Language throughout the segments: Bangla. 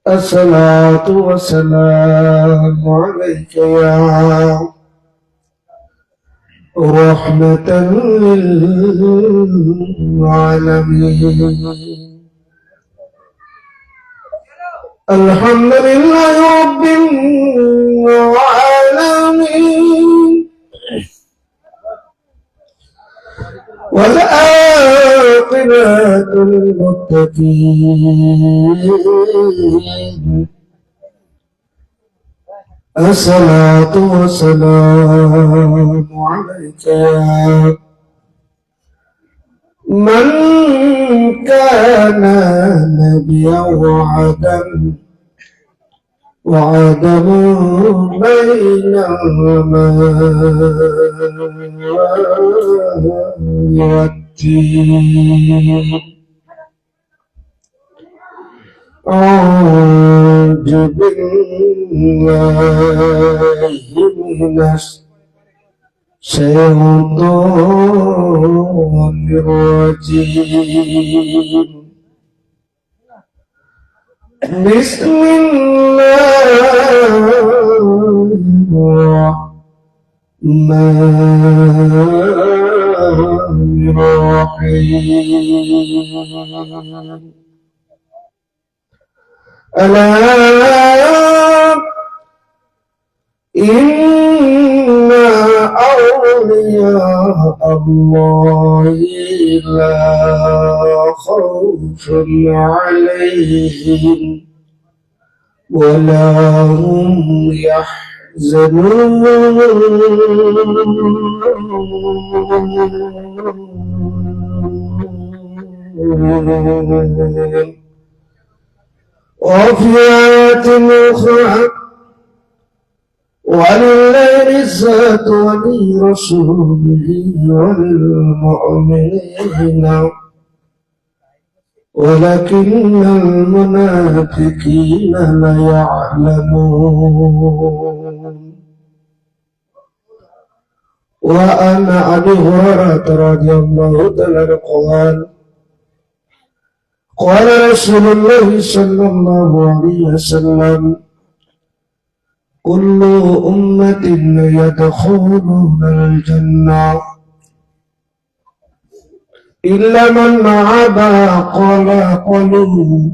الصلاة والسلام عليك يا رحمة للعالمين. الحمد لله رب العالمين، والعاقبة للمتقين. الصلاة والسلام عليك يا من كان نبيا وعدم بين الماء والدين. أعوذ بالله من الشيطان الرجيم. بسم الله الرحمن الرحيم. ألا إن أولياء الله لا خوف عليهم ولا هم يحزنون. وفي آية أخرى ولله العزة ولرسوله وللمؤمنين ولكن المنافقين لا يعلمون. وعن أبي هريرة رضي الله تعالى قال قال رسول الله صلى الله عليه وسلم كل أمة يدخلون الجنة إلا من عبى. قال قالوا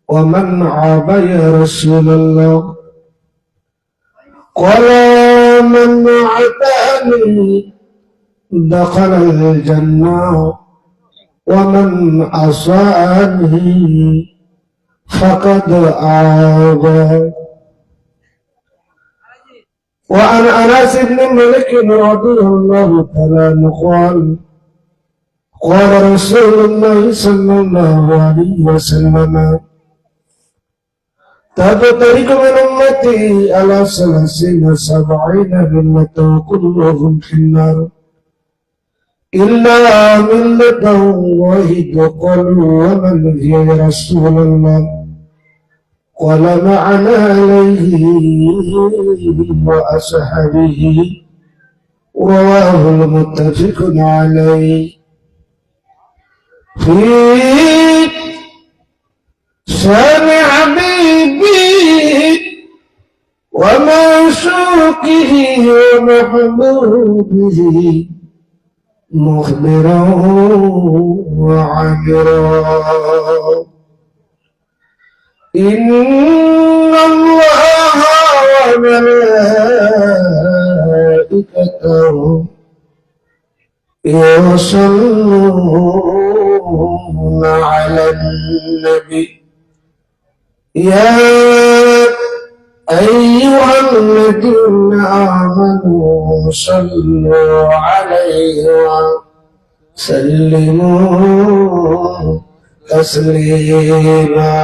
ومن عبى يا رسول الله؟ قال من عباني دخل الجنة ومن عصاني فقد عابى. وعن أنس بن مالك رضي الله تعالى عنه قال قال رسول الله صلى الله عليه وسلم تفترق من أمتي على 73 ملة كلهم في النار إلا ملة واحدة. قالوا ومن هي يا رسول الله؟ قال معنا عليه وأصحابه. رواه المتفق عليه. في شان حبيبي ومعشوقه ومحبوبه مخبرا وعامرا. إن الله وملائكته يصلون على النبي يا أيها الذين آمنوا صلوا عليه وسلموا تسليما.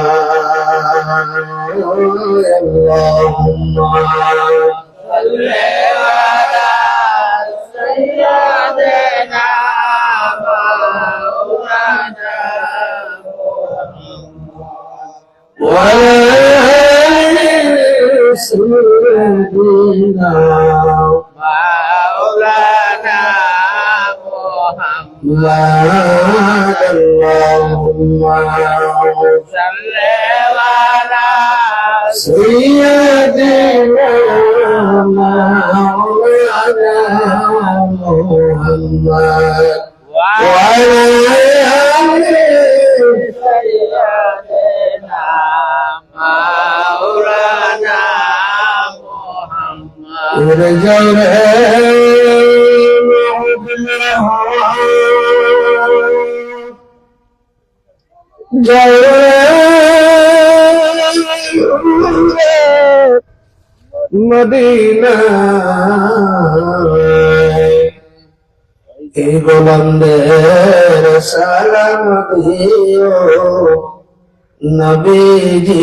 اللهم صل على سيدنا مولانا وعلى سيدنا مولانا محمد اللهم صل على سيدنا مولانا محمد وعلى آل سيدنا مولانا মদিনা এই গোলামদের সালাম দিও নবীজি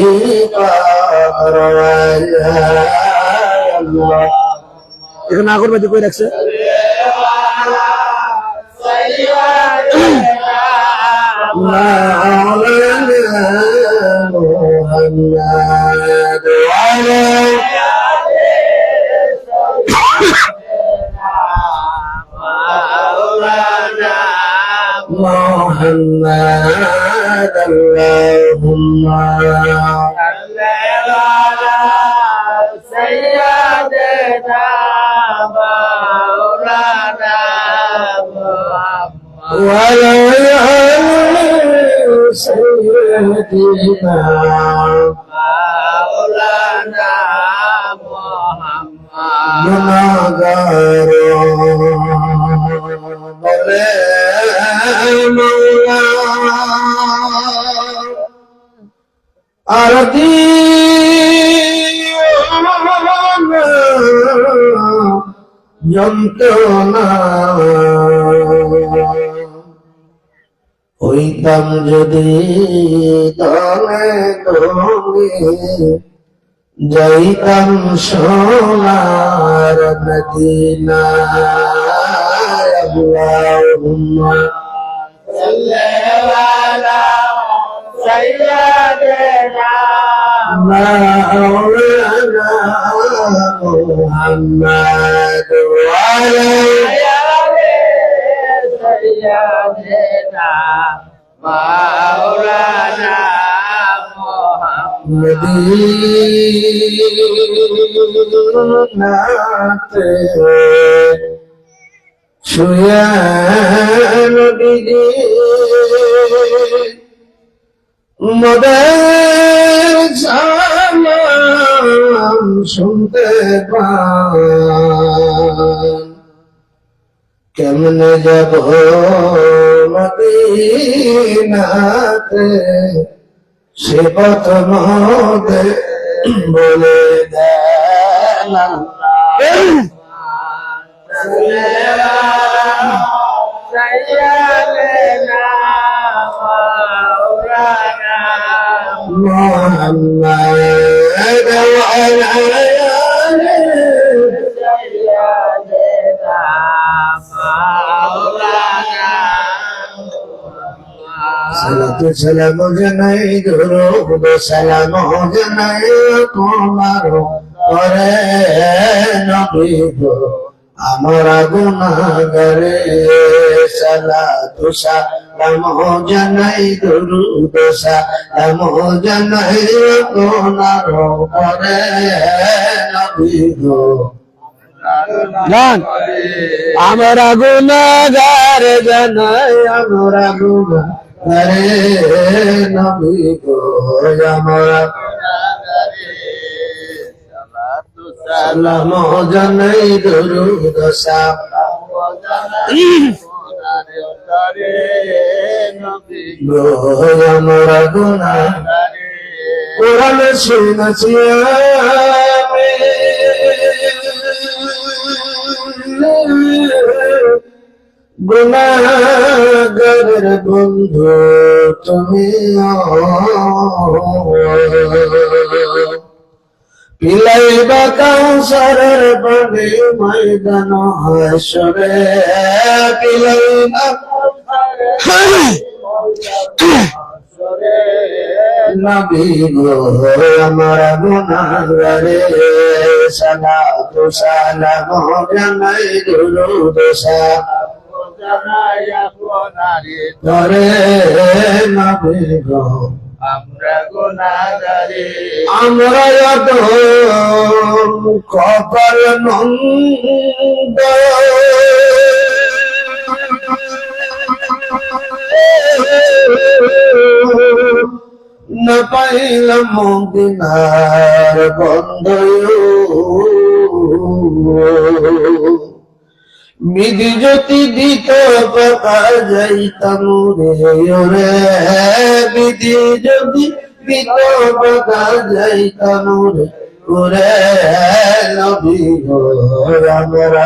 পার এখন না করবে কই রাখছে محمد اللهم صل على سيدنا مولانا محمد وعلى آل سيدنا مولانا محمد যন্ত্রণা হইতাম যদি দলে দলে যাইতাম সোনার মদিনা আল্লাহুম্মা সাল্লি আলা সাইয়্যিদিনা মাওলানা মুহাম্মদ ওয়া আলা আলি সাইয়্যিদিনা মাওলানা মদিনাতে শুয়ে নবীজি মোদের সালাম শুনতে পান কেমনে যাব মদিনাতে সে পথ মোদের বলে দেন محمد وعلى آل سيدنا مولانا সালাতু সালাম জানাই দরুদ সালাম জানাই তোমার পরে নবী গো আমরা গুনাহগারে সালাতু সালাম জানাই দরুদ সালাম জানাই তোমার পরে নবী গো আমরা গুনাহগার জানাই আমরা গুনাহগারে নবী গো আমরা সালাম জানাই দরুদ সালাম আমরা গুনাহগারে কোরআন শুনেছি গুনাহগারের বন্ধু তুমি পিলাইবা কাউসারের পানি ময়দান হাসরে পিলাইবা নবী গো আমার গুনাহগারে সালাতু সালাম জানাই দরুদ সালাম তরে নবী গো আমরা গুনাহগারে আমরা কপাল নন্দ না পাইলাম মদিনার গন্ধ বিধি যদি দিত পাকা যাইতাম রে বিধি যদি দিত পাকা যাইতাম রে ওরে নবী গো আমরা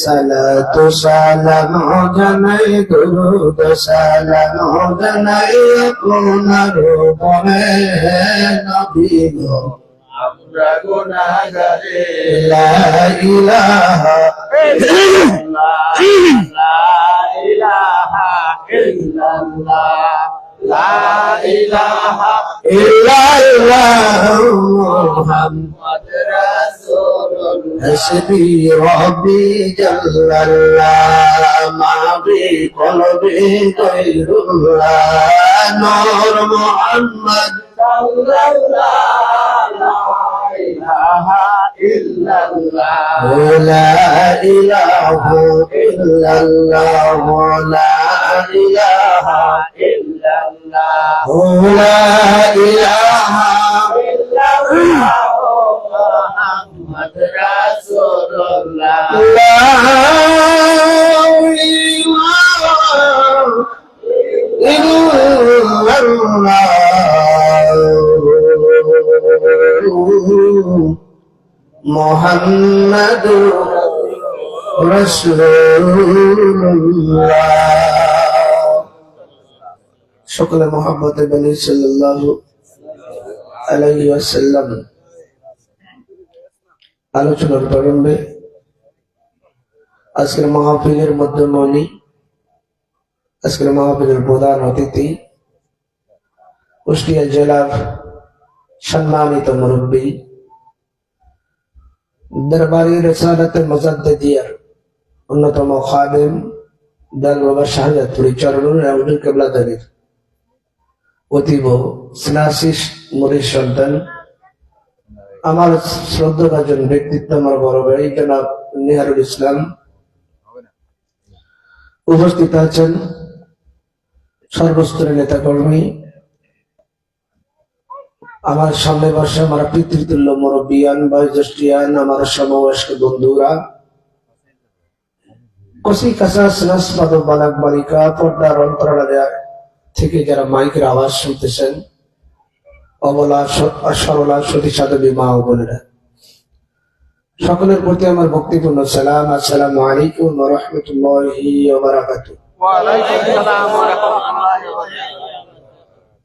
সালাতু সালাম জানাই দুরুদ সালাম জানাই আপনার উপরে নবী গো আমরা গুনাহগারে লা ইলাহা ইল্লাল্লাহ লা ইলাহা ইল্লাল্লাহ লা ইলাহা ইল্লাল্লাহ মুহাম্মদ মুহাম্মদ রাসূলুল্লাহ হাসবি রব্বি জাল্লাল্লাহ মা বি কলবি গায়রুল্লাহ নূর মুহাম্মদ সাল্লাল্লাহু লা ইলাহা ইল্লাল্লাহ লা ইলাহা ইল্লাল্লাহ লা ইলাহা ইল্লাল্লাহ লা ইলাহা ইল্লাল্লাহ মুহাম্মদ রাসূলুল্লাহ লা ইলাহা ইল্লাল্লাহ মুহাম্মাদুর রাসূলুল্লাহ সকলে মুহাম্মদ বলি সাল্লাল্লাহু আলাইহি ওয়াসাল্লাম। আলোচনার প্রারম্ভে আজকের মাহফিলের মধ্যমণি, আজকের মাহফিলের প্রধান অতিথি কুষ্টিয়া জেলার সম্মানিত মুরব্বী দরবারি রিসালাতে মুজাদ্দিদিয়ার অন্যতম খাদেম দাল বাবা শাহজাদপুরি চরণুর রাউডুল কেবলাদারির অতীব স্নেহাশিস মুরিদ সন্তান, আমার শ্রদ্ধাভাজন ব্যক্তিত্ব, আমার বড় ভাই জনাব নিহারুল ইসলাম উপস্থিত আছেন, সর্বস্তরের নেতা কর্মী, আমার সামনে বসে আমার পিতৃতুল্য মুরব্বিয়ান বয়োজ্যেষ্ঠিয়ান, আমার সমবয়স্ক বন্ধুরা, কচি কাঁচা স্নাস্পাদ বালক বালিকা, পর্দার অন্তরালে থেকে যারা মাইকের আওয়াজ শুনতেছেন, অবলা সরলা সতী সাধবী মা ও বোনেরা, সকলের প্রতি আমার ভক্তিপূর্ণ সালাম। আসসালামু আলাইকুম ওয়া রাহমাতুল্লাহি ওয়া বারাকাতুহু। ওয়া আলাইকুম আসসালাম ওয়া রাহমাতুল্লাহি ওয়া বারাকাতুহু।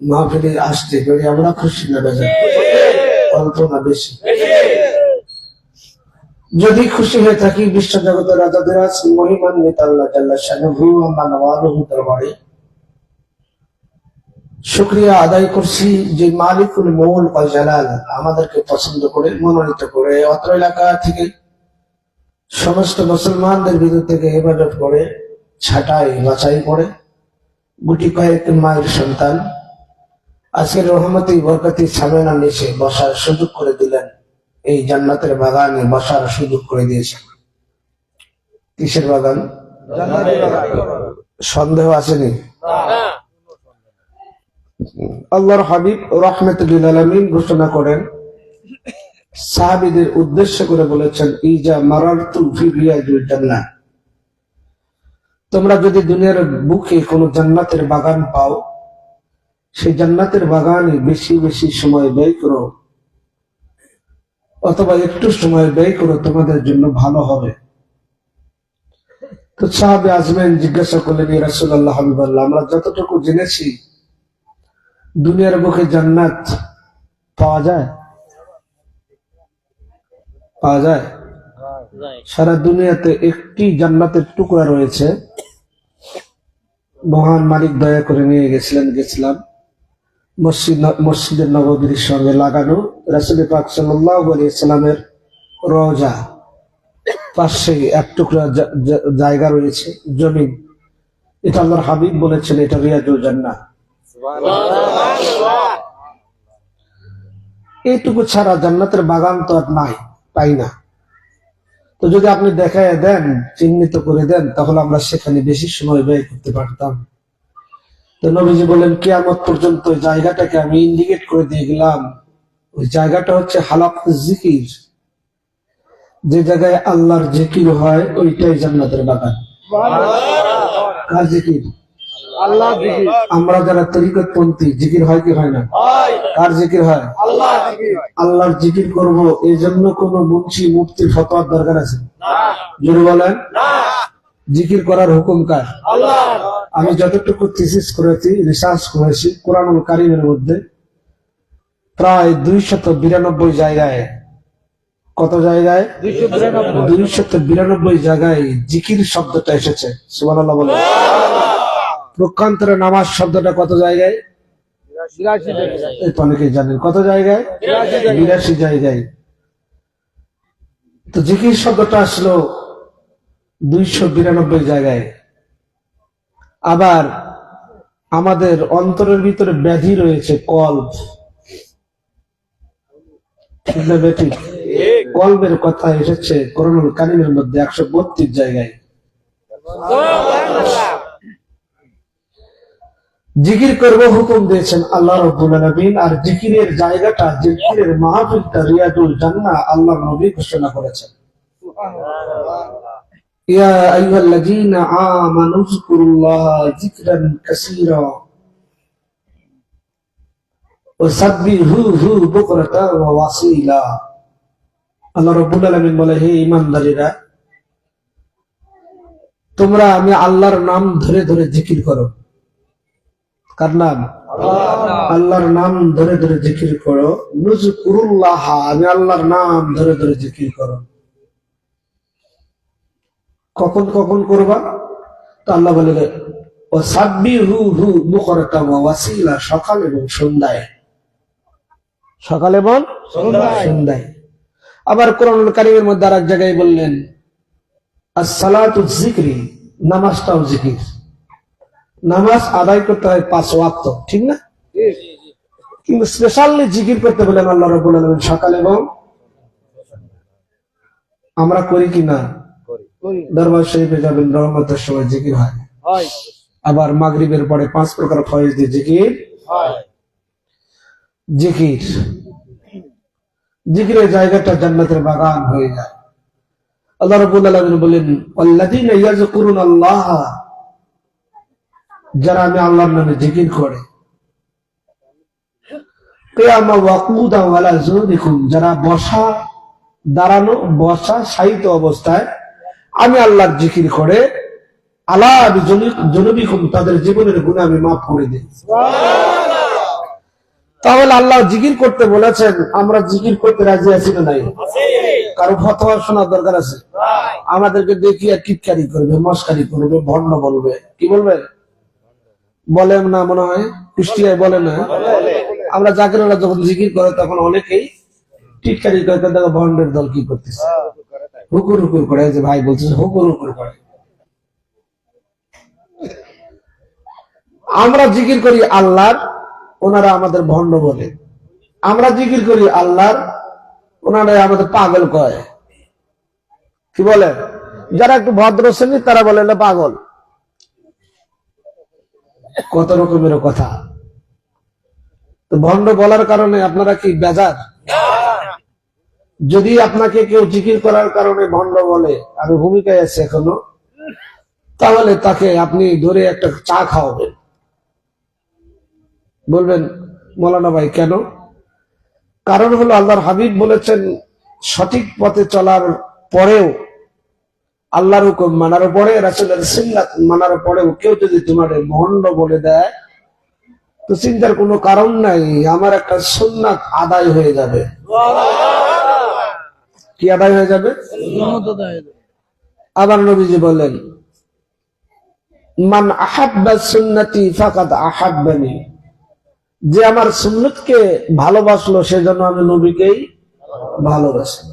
মাহফিলে আসতে পেরে আমরা খুশি না বেজার? অল্প না বেশি? যদি খুশি হয়ে থাকি, বিশ্ব জগতের রাজাদের মহিমান্বিত আল্লাহ জাল্লা শানুহু ওয়া নওয়ালুহু দরবারে শুকরিয়া আদায় করছি যে মালিকুল মুল ওয়াল জালাল আমাদেরকে পছন্দ করে মনোনীত করে অত্র এলাকা থেকে সমস্ত মুসলমানদের ভিতর থেকে ইবাদত করে ছাঁটাই বাছাই করে গুটি কয়েক মায়ের সন্তান আজকের রহমতি বরকতি সামেনার নিচে বসার সুযোগ করে দিলেন। এই জান্নাতের বাগানে বসার সুযোগ করে দিয়েছেন। কিসের বাগান? সন্দেহ আসেনি? আল্লাহর হাবিব রাহমাতুল আলামিন ঘোষণা করেন, সাহাবীদের উদ্দেশ্য করে বলেছেন, ইজা মারারতু ফি রিয়াজিল জান্নাহ, তোমরা যদি দুনিয়ার বুকে কোনো জান্নাতের বাগান পাও, সেই জান্নাতের বাগানে বেশি বেশি সময় ব্যয় করো, অথবা একটু সময় ব্যয় করো, তোমাদের জন্য ভালো হবে। তো সাহাবে আজমাইন জিজ্ঞাসা করলেন, ইয়া রাসূলুল্লাহ হাবিবাল্লাহ, আমরা যতটুকু জেনেছি দুনিয়ার বুকে জান্নাত পাওয়া যায়? পাওয়া যায়? সারা দুনিয়াতে একটি জান্নাতের টুকরা রয়েছে, মহান মালিক দয়া করে নিয়ে গেছিলাম মসজিদের নববীর সঙ্গে লাগানো রাসূল পাক সাল্লাল্লাহু আলাইহি সাল্লামের রওজা। পাশে এক টুকরা জায়গা রয়েছে, জমিন। এটা আল্লাহর হাবিব বলেছেন এটা রিয়াজুল জান্নাহ। এইটুকু ছাড়া জান্নাতের বাগান তো আর নাই, পাই না। তো যদি আপনি দেখায় দেন, চিহ্নিত করে দেন, তাহলে আমরা সেখানে বেশি সময় ব্যয় করতে পারতাম। তো নবীজি বলেন কিয়ামত পর্যন্ত ওই জায়গাটাকে আমি ইন্ডিকেট করে দিয়ে গেলাম। ওই জায়গাটা হচ্ছে হালাক জিকির, যে জায়গায় আল্লাহর জিকির হয় ওইটাই জান্নাতের বাগান। কার জিকির? আল্লাহ জিকির। আমরা যারা তরিকতপন্থী, জিকির হয় কি হয় না? কার জিকির হয়? আল্লাহ জিকির। আল্লাহর জিকির করব, এই জন্য কোন মুন্সি মুফতির ফতোয়ার দরকার আছে? জোরে বলেন। জিকির করার হুকুম কার? আল্লাহ। আমি যতটুকু থিসিস করেছি, রিসার্চ করেছি, কোরআনুল কারীমের মধ্যে প্রায় 292 জায়গায়, কত জায়গায়? 292 জায়গায় জিকির শব্দটা এসেছে। সুবহানাল্লাহ বলে। প্রকান্তরে নামাজ শব্দটা কত জায়গায়? 82 অনেকেই জানেন কত জায়গায়? 82 জায়গায়। তো জিকির শব্দটা আসলো 292 জায়গায়। আবার আমাদের অন্তরের ভিতরে ব্যাধি রয়েছে, কলব, ঠিক না বেটি? কলবের কথা এসেছে কোরআনুল কারীমের মধ্যে 132 জায়গায়। জিকির করব হুকুম দিয়েছেন আল্লাহ রাব্বুল আলামিন। আর জিকিরের জায়গাটা, জিকিরের মাহফিলটা রিয়াদুল জান্নাহ আল্লাহ নবী ঘোষণা করেছেন। ইয়া আইয়ুহাল্লাযীনা আমানু যকুরুল্লাহা যিকরান কাসীরা ওয়াসাব্বিহুহু বুকরাতান ওয়া ওয়াসীলা। আল্লাহ রাব্বুল আলামিন বলে, হে ঈমানদারেরা, তোমরা আমি আল্লাহর নাম ধরে ধরে জিকির করো। কার নাম? আল্লাহর নাম ধরে ধরে জিকির করো। নুযকুরুল্লাহ, আমি আল্লাহর নাম ধরে ধরে জিকির করো। কখন কখন করবা? তো আল্লাহ বলে, ওয়াসাব্বিহুহু বুকরাতান ওয়া ওয়াসীলা, সকাল এবং সন্ধ্যায়। সকাল এবং সন্ধ্যায়। আবার কোরআনুল কারীমের মধ্যে আরেক জায়গায় বললেন, as-salatu যিকরি, নামাজটাও জিকির। নামাজ আদায় করতে হয় 5 ওয়াক্ত, ঠিক না? কিন্তু স্পেশালি জিকির করতে বলেন আল্লাহ রাব্বুল আলামিন সকাল এবং। আমরা করি কি না? দরবার শরীফে যাবেন, রহমতের সময় জিকির হয়। আবার মাগরিবের পরে 5 প্রকার ফয়েজ দিয়ে জিকির হয়। জিকির, জিকিরের জায়গাটা জান্নাতের বাগান হয়ে যায়। আল্লাহ রাব্বুল আলামিন বলেন, ওয়াল্লাযীনা ইয়াযকুরুনাল্লাহ, যারা আমি আল্লাহর নামে জিকির করে, কিয়ামা ওয়া কুদা ওয়া আলা যুনুবিকুম, যারা বসা, দাঁড়ানো, বসা, শায়িত অবস্থায় আমি আল্লাহর জিকির করে, আলা বিজুনুবিকুম, তাদের জীবনের গুনাহ আমি মাফ করে দিই। তাহলে আল্লাহ জিকির করতে বলেছেন, আমরা জিকির করতে রাজি আছি না নাই? কারো ফতোয়া শোনার দরকার আছে? আমাদেরকে দেখিয়ে টিটকারি করবে, মস্কারি করবে, ভণ্ড বলবে। কি বলবে? বলে না, মনে হয় কুষ্টিয়ায় বলে না। আমরা জাকিরুল্লাহ যখন জিকির করে তখন অনেকেই টিটকারি করে, দেখো ভণ্ডের দল কি করতেছে, হুকুর হুকুর করে। যে ভাই বলতেছে হুকুর হুকুর করে। আমরা জিকির করি আল্লাহর, ওনারা আমাদের ভণ্ড বলে। আমরা জিকির করি আল্লাহর, ওনারা আমাদের পাগল কয়। কি বলে? যারা একটু ভদ্র শ্রেণী তারা বলে না পাগল। কত রকমের কথা। তো ভণ্ড বলার কারণে আপনারা কি বেজার? যদি আপনাকে কেউ জিকির করার কারণে ভণ্ড বলে, আমি ভূমিকায় আছি এখনো, তাহলে তাকে আপনি ধরে একটা চা খাওয়াবেন। বলবেন, মৌলানা ভাই কেন? কারণ হলো আল্লাহর হাবিব বলেছেন, সঠিক পথে চলার পরেও, আল্লাহর হুকুম মানার পরে, রাসূলের সুন্নাত মানার পরেও কেউ যদি তোমার ভণ্ড বলে দেয়, তো চিন্তার কোনো কারণ নাই, আমার একটা সুন্নাত আদায় হয়ে যাবে। কি আদায় হয়ে যাবে? আবার নবীজি বলেন, মান আহাব্বা সুন্নতি ফাকাদ আহাব্বানি, যে আমার সুন্নতকে ভালোবাসলো সেজন্য আমি নবীকেই ভালোবাসি।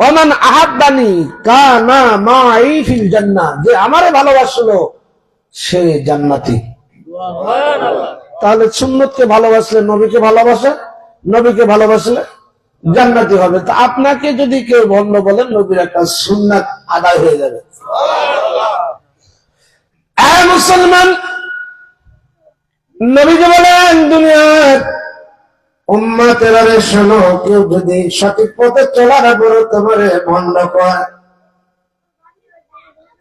ওমান আহাব্বানি কানা মাই ফিল জান্নাহ, যে আমারে ভালোবাসলো সে জান্নাতি। তাহলে সুন্নতকে ভালোবাসলে নবীকে ভালোবাসে, নবীকে ভালোবাসলে জান্নাতি হবে। তো আপনাকে যদি কেউ ভণ্ড বলেন, নবীর একটা সুন্নাত আদায় হয়ে যাবে। মুসলমান, নবীজি বলেন দুনিয়ার উম্মতেরা রে শোনো, কেউ যদি সঠিক পথে চলার পরে তোমার ভণ্ড করে,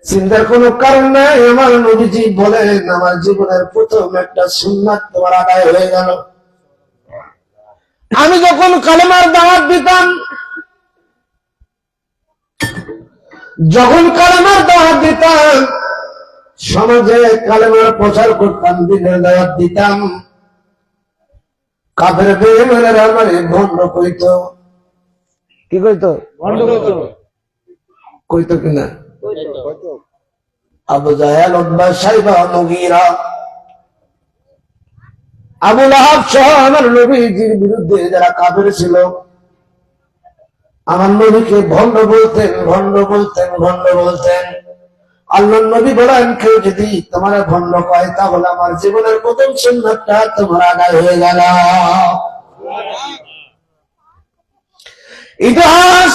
চিন্তার কোনো কারণ নাই। আমার নবীজি বলেন আমার জীবনের প্রথম একটা সুন্নাত তোমার আদায় হয়ে গেল। আমি যখন কালেমার দাওয়াত দিতাম, সমাজে কালেমার প্রচার করতাম, দিনের দাওয়াত দিতাম, কাফের বেঈমানেরা আমারে ভণ্ড কইতো। কি কইতো? ভণ্ড কইতো কিনা? আবু জাহেল, উতবা, সাইবা, মুগীরা, আবু লাহাব সহ আমার নবীজির বিরুদ্ধে যারা কাফের ছিল, আমার নবীকে ভণ্ড বলতেন, ভণ্ড বলতেন, ভণ্ড বলতেন। আল্লাহর নবী বলেন কেউ যদি তোমার ভণ্ড কয়, তাহলে আমার জীবনের প্রথম সুন্নাতটা তোমার আদায় হয়ে গেল। ইতিহাস,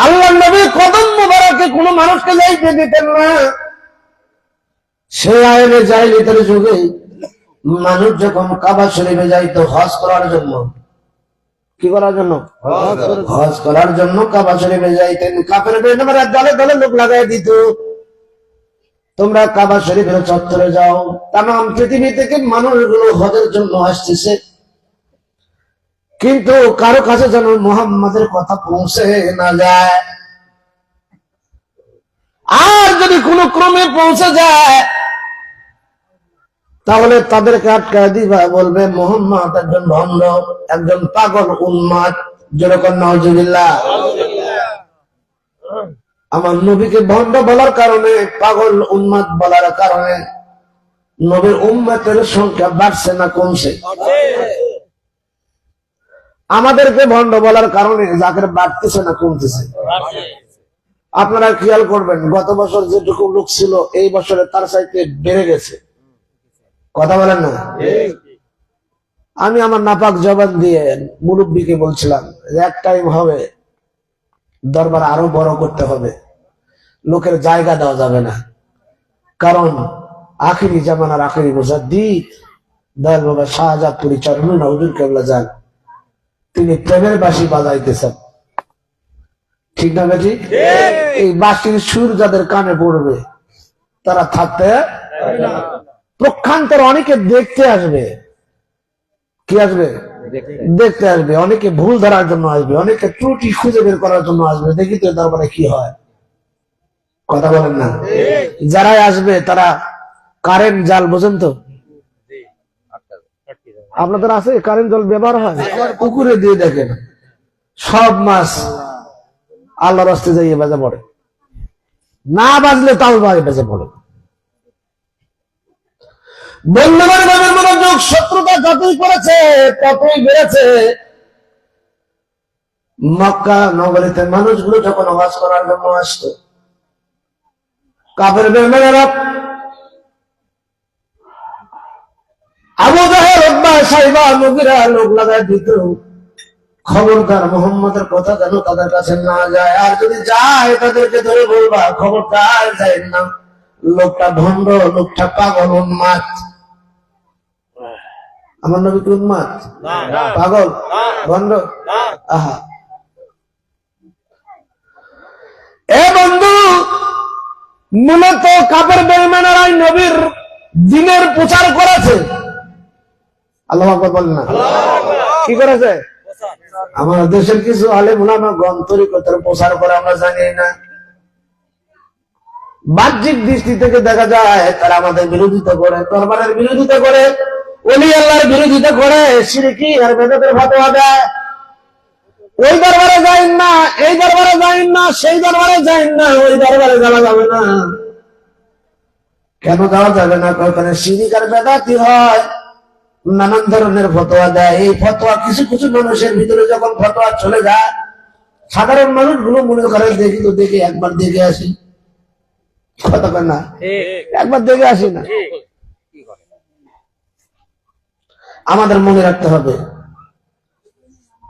আল্লাহর নবী কদম মোবারকে কোনো মানুষকে যাইতে দিতেন না। সে আইনে জাহিলিয়াতের যুগে মানুষ যখন কাবা শরীফে যাইতো হজ করার জন্য, কি করার জন্য? হজ করার জন্য কাবা শরীফে যাইতেন। কাফের বেঈমানরা দলে দলে লোক লাগাই দিত, তোমরা কাবা শরীফের চত্বরে যাও। তামাম পৃথিবী থেকে মানুষগুলো হজের জন্য আসতেছে, কিন্তু কারো কাছে যেন মুহাম্মাদের কথা পৌঁছে না যায়। আর যদি কোনো ক্রমে পৌঁছে যায়, তাহলে তাদেরকে আটকায় দিবা, বলবে মুহাম্মদ একজন ভণ্ড, একজন পাগল, উন্মাদ। যেরকম নাউজুবিল্লাহ। আমার নবীকে ভণ্ড বলার কারণে, পাগল, উন্মাদ বলার কারণে নবীর উম্মতের সংখ্যা বাড়ছে না কমছে? আমাদেরকে ভণ্ড বলার কারণে যাদের বাড়তেছে না কমতেছে? আপনারা খেয়াল করবেন, গত বছর যেটুকু লোক ছিল এই বছরে তার চাইতে বেড়ে গেছে। কথা বলেন না? আমি আমার নাপাক জবান দিয়ে মুরব্বীকে বলছিলাম, এক টাইম হবে দরবার আরো বড় করতে হবে, লোকের জায়গা দেওয়া যাবে না। কারণ আখিরি জামানার আখিরি মুজাদ্দিদ দয়াল বাবা শাহজাদপুরি চরমুনা হুজুর কেবলা যান, তিনি প্রেমের বাঁশি বাজাইতেছেন। ঠিক না বেটি? এই বাঁশির সুর যাদের কানে পড়বে তারা থাকতে প্রক্ষান্তর অনেকে দেখতে আসবে। কি আসবে? দেখতে আসবে। অনেকে ভুল ধরার জন্য আসবে, অনেকে ত্রুটি খুঁজে বের করার জন্য আসবে, দেখি তো দরবারে কি হয়। কথা বলেন না? যারাই আসবে তারা কারেন্ট জাল, বোঝেন তো? আপনাদের আছে কারেন্ট জল ব্যবহার হয়? পুকুরে দিয়ে দেখেন সব মাছ আল্লাহর রাস্তায় যাইয়ে বাজা পড়ে, না বাজলে তাও বেজে পড়ে। বন্ধুবান ভাবের মনোযোগ, শত্রুতা যতই করেছে ততই বেড়েছে। মক্কা নগরীতে মানুষগুলো যখন হজ করার জন্য আসতো, কাফের বেঈমানেরা আবু জাহেল, উতবা, সাইবা, মুগীরা লোক লাগায় দিত, খবরদার মুহাম্মদের কথা যেন তাদের কাছে না যায়। আর যদি যায় তাদেরকে ধরে বলবা খবরদার যায় না, লোকটা ভণ্ড, লোকটা পাগল, উন্মাদ। আমার নবী কি উন্মাদ, পাগল, ভণ্ড? আহা, এ বন্ধু, মূলত কাফের বেঈমানেরাই নবীর দ্বীনের প্রচার করেছে। আল্লাহু আকবার বলেন না? কি করেছে? আমার দেশের কিছু আলেম উলামা তরিকতের প্রচার করে আমরা জানি না। বাহ্যিক দৃষ্টি থেকে দেখা যায় তারা আমাদের বিরোধিতা করে, দরবারের বিরোধিতা করে, ওলি আল্লাহর বিরোধিতা করে, শিরকি আর বেদাতের ফতোয়া দেয়। ওই দরবারে যাইন না, এই দরবারে যাইন না, সেই দরবারে যাইন না, ওই দরবারে যাওয়া যাবে না। কেন যাওয়া যাবে না? ওখানে শিরক আর বেদাতি হয়, নানান ধরনের ফতোয়া দেয়। এই ফতোয়া কিছু কিছু মানুষের ভিতরে যখন ফতোয়া চলে যায়, সাধারণ মানুষগুলো মনে করে দেখি তো দেখি একবার দেখে আসি, কথা কয় না, একবার দেখে আসি না। আমাদের মনে রাখতে হবে,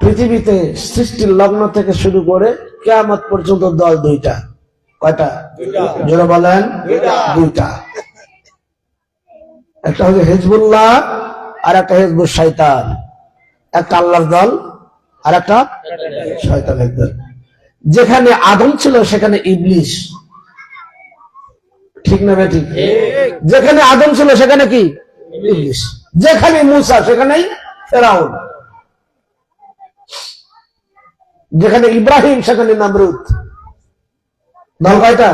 পৃথিবীতে সৃষ্টির লগ্ন থেকে শুরু করে কিয়ামত পর্যন্ত দল দুইটা। কয়টা? যারা বলেন দুইটা। একটা হচ্ছে হিজবুল্লাহ আর একটা হিজবুল শয়তান। একটা আল্লাহর দল আর একটা শয়তানের দল। যেখানে আদম ছিল সেখানে ইবলিস, ঠিক না বেঠিক? যেখানে আদম ছিল সেখানে কি? ইবলিস। যেখানে মুসা সেখানেই ফেরাউন। যেখানে ইব্রাহিম সেখানে নমরুদ। দল কয়টা?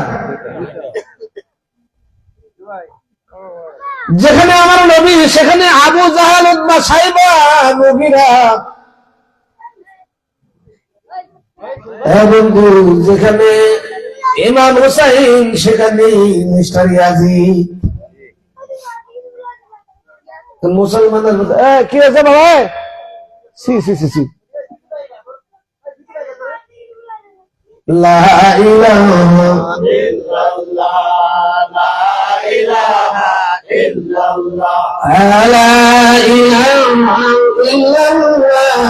যেখানে আমার নবী সেখানে আবু জাহাল, উতবা, সাইবা, নবীরা। বন্ধু, যেখানে ইমাম হুসাইন সেখানে মিস্টার ইয়াজিদ। মুসলমানদের মধ্যে কি আছে বাবা? সি সি সি সি লা ইলাহা ইল্লাল্লাহ, লা ইলাহা ইল্লাল্লাহ, লা ইলাহা ইল্লাল্লাহ,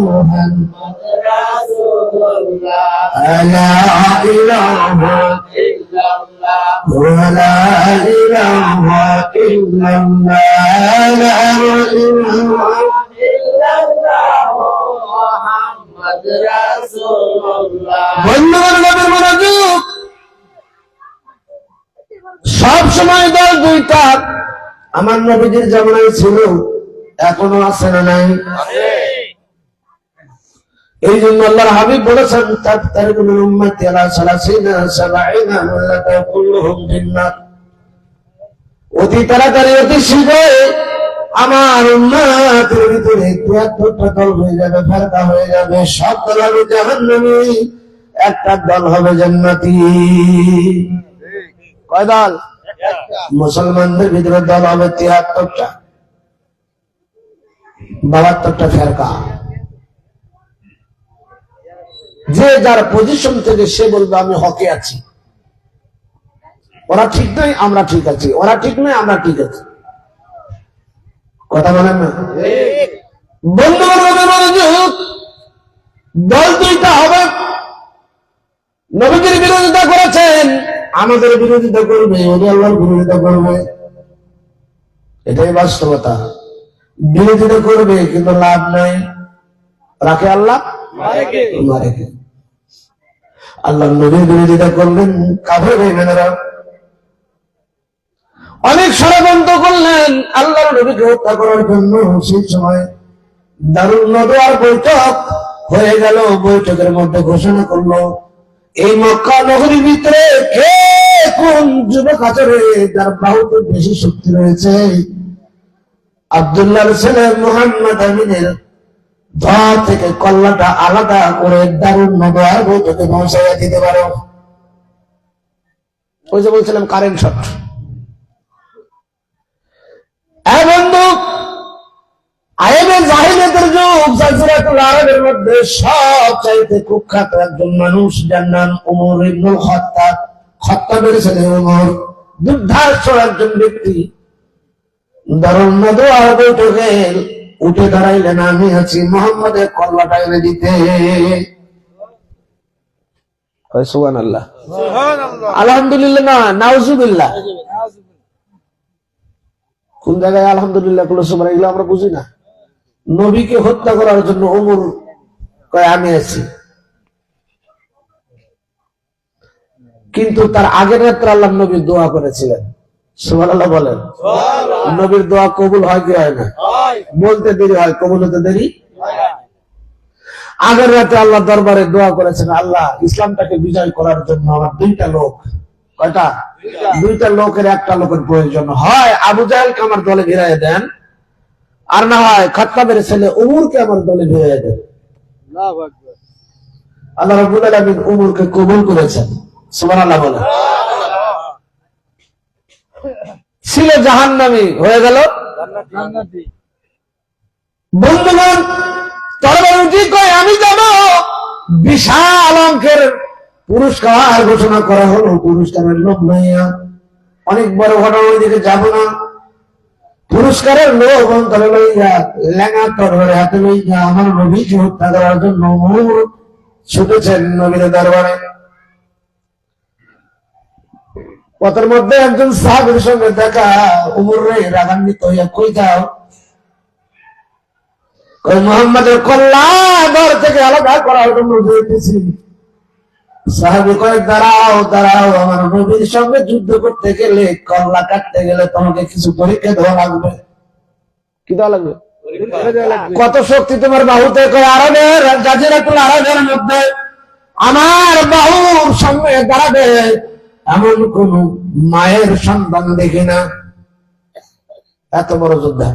মুহাম্মাদুর রাসূলুল্লাহ, লা ইলাহা ইল্লাল্লাহ, লা ইলাহা ইল্লাল্লাহ, লা ইলাহা ইল্লাল্লাহ, মুহাম্মাদুর রাসূলুল্লাহ। বন্ধুগণ, নবীর মনোযোগ। সব সময় দল দুইটা। আমার নবীদের জামানায় ছিল, এখনো আছে না নাই? এই জন্য আল্লাহর হাবিব বলেছেন, তাফতারিকুল উম্মতি আলা 30-70 মিল্লাতান কুল্লুহুম ফিন্নার। অতি তাড়াতাড়ি, অতি শীঘ্রই আমার উম্মতের ভিতরে 73টা দল হয়ে যাবে, ফেরকা হয়ে যাবে। সব দল হবে জাহান্নামী, একটা দল হবে জান্নাতি। কয় দল? মুসলমানদের ভিতরে দল হবে 73টা, 72টা ফেরকা। যে যার পজিশন থেকে সে বলবে আমি হকে আছি, ওরা ঠিক নয় আমরা ঠিক আছি, ওরা ঠিক নয় আমরা ঠিক আছি। কথা বলেন না? বন্ধু মনোযোগ। দল দুইটা হবে। নবীজির বিরোধিতা করেছেন, আমাদের বিরোধিতা করবে, ওদের আল্লাহর বিরোধিতা করবে। এটাই বাস্তবতা। বিরোধিতা করবে কিন্তু লাভ নাই। রাখে আল্লাহ, মারে। আল্লাহ নবীর বিরোধিতা করলেন, কাফের হয়ে গেলেন। অনেক ষড়যন্ত্র করলেন আল্লাহর নবীকে হত্যা করার জন্য। সেই সময় দারুন নদওয়ার বৈঠক হয়ে গেল। বৈঠকের মধ্যে ঘোষণা করলো, এই মক্কা নগরীর ভিতরে কে কোন যুবক আচরে যার বাহুতে বেশি শক্তি রয়েছে, আব্দুল্লাহর ছেলে মুহাম্মদ আমিনের ধর থেকে কল্লাটা আলাদা করে দারুন নদওয়ার বৈঠকে পৌঁছাইয়া দিতে পারো। ওই যে বলছিলাম কারেন্ট শট। বন্ধু, আইবে জাহিলিয়াতের যুগ, জাজিরাতুল আরবের মধ্যে সবচাইতে কুখ্যাত একজন মানুষ, যার নাম ওমর ইবনুল খাত্তাব। খাত্তাবের ছেলে ওমর, দুর্ধর্ষ একজন ব্যক্তি। দারুন নদওয়ার বৈঠকে উঠে দাঁড়াইলেন, আমি আছি মুহাম্মদের কল্লাটা এনে দিতে। সুবহানাল্লাহ, আলহামদুলিল্লাহ না নাউজুবিল্লাহ। কোন জায়গায় আলহামদুলিল্লাহ করলো সুবহান, এগুলো আমরা বুঝি না। নবীকে হত্যা করার জন্য ওমর কয় আমি আছি। কিন্তু তার আগের রাত্রে আল্লাহ নবী দোয়া করেছিলেন। সুবহানাল্লাহ বলেন। নবীর দোয়া কবুল হয় কি হয় না? বলতে দেরি হয়, কবুল হতে দেরি। আগের রাতে আল্লাহ দরবারে দোয়া করেছেন, আল্লাহ ইসলামটাকে বিজয় করার জন্য আমার দুইটা লোক। কয়টা? দুইটা লোকের একটা লোকের প্রয়োজন। হয় আবু জাহেলকে আমার দলে ভিড়াইয়া দেন, আর না হয় খাত্তাবের ছেলে উমরকে আমার দলে ভিড়াইয়া দেন। আল্লাহ রাব্বুল আলামিন উমরকে কবুল করেছেন। সুবহানাল্লাহ বলেন। ছিল জাহান্নামী, হয়ে গেল জান্নাতি। বন্ধুগণ, তরবারি কয় আমি যাব, বিশাল অঙ্কের পুরস্কার ঘোষণা করা হলো। পুরস্কারের লোভ নাইয়া, অনেক বড় ঘটনা, ওইদিকে যাব না। পুরস্কারের লোভ অন্তরে লইয়া, লেঙা তরবারি হাতে লইয়া আমার নবীকে হত্যা করার জন্য উমর ছুটেছেন নবীর দরবারে। পথের মধ্যে একজন সাহাবীর সঙ্গে দেখা। উমর রে রাগান্বিত হইয়া কই যাও? কই মুহাম্মাদের কল্লা ঘর থেকে আলাদা করার জন্য যেতেছি। সাহাবী কয় দাঁড়াও দাঁড়াও, আমার নবীর সঙ্গে যুদ্ধ করতে গেলে, কল্লা কাটতে গেলে তোমাকে কিছু পরীক্ষা দেওয়া লাগবে। কি দেওয়া লাগবে? কত শক্তি তোমার বাহুতে? কয় আরবের জাজিরাতুল আরবের মধ্যে আমার বাহুর সঙ্গে দাঁড়াবে এমন কোন মায়ের সন্তান দেখি না। এত বড় যোদ্ধা।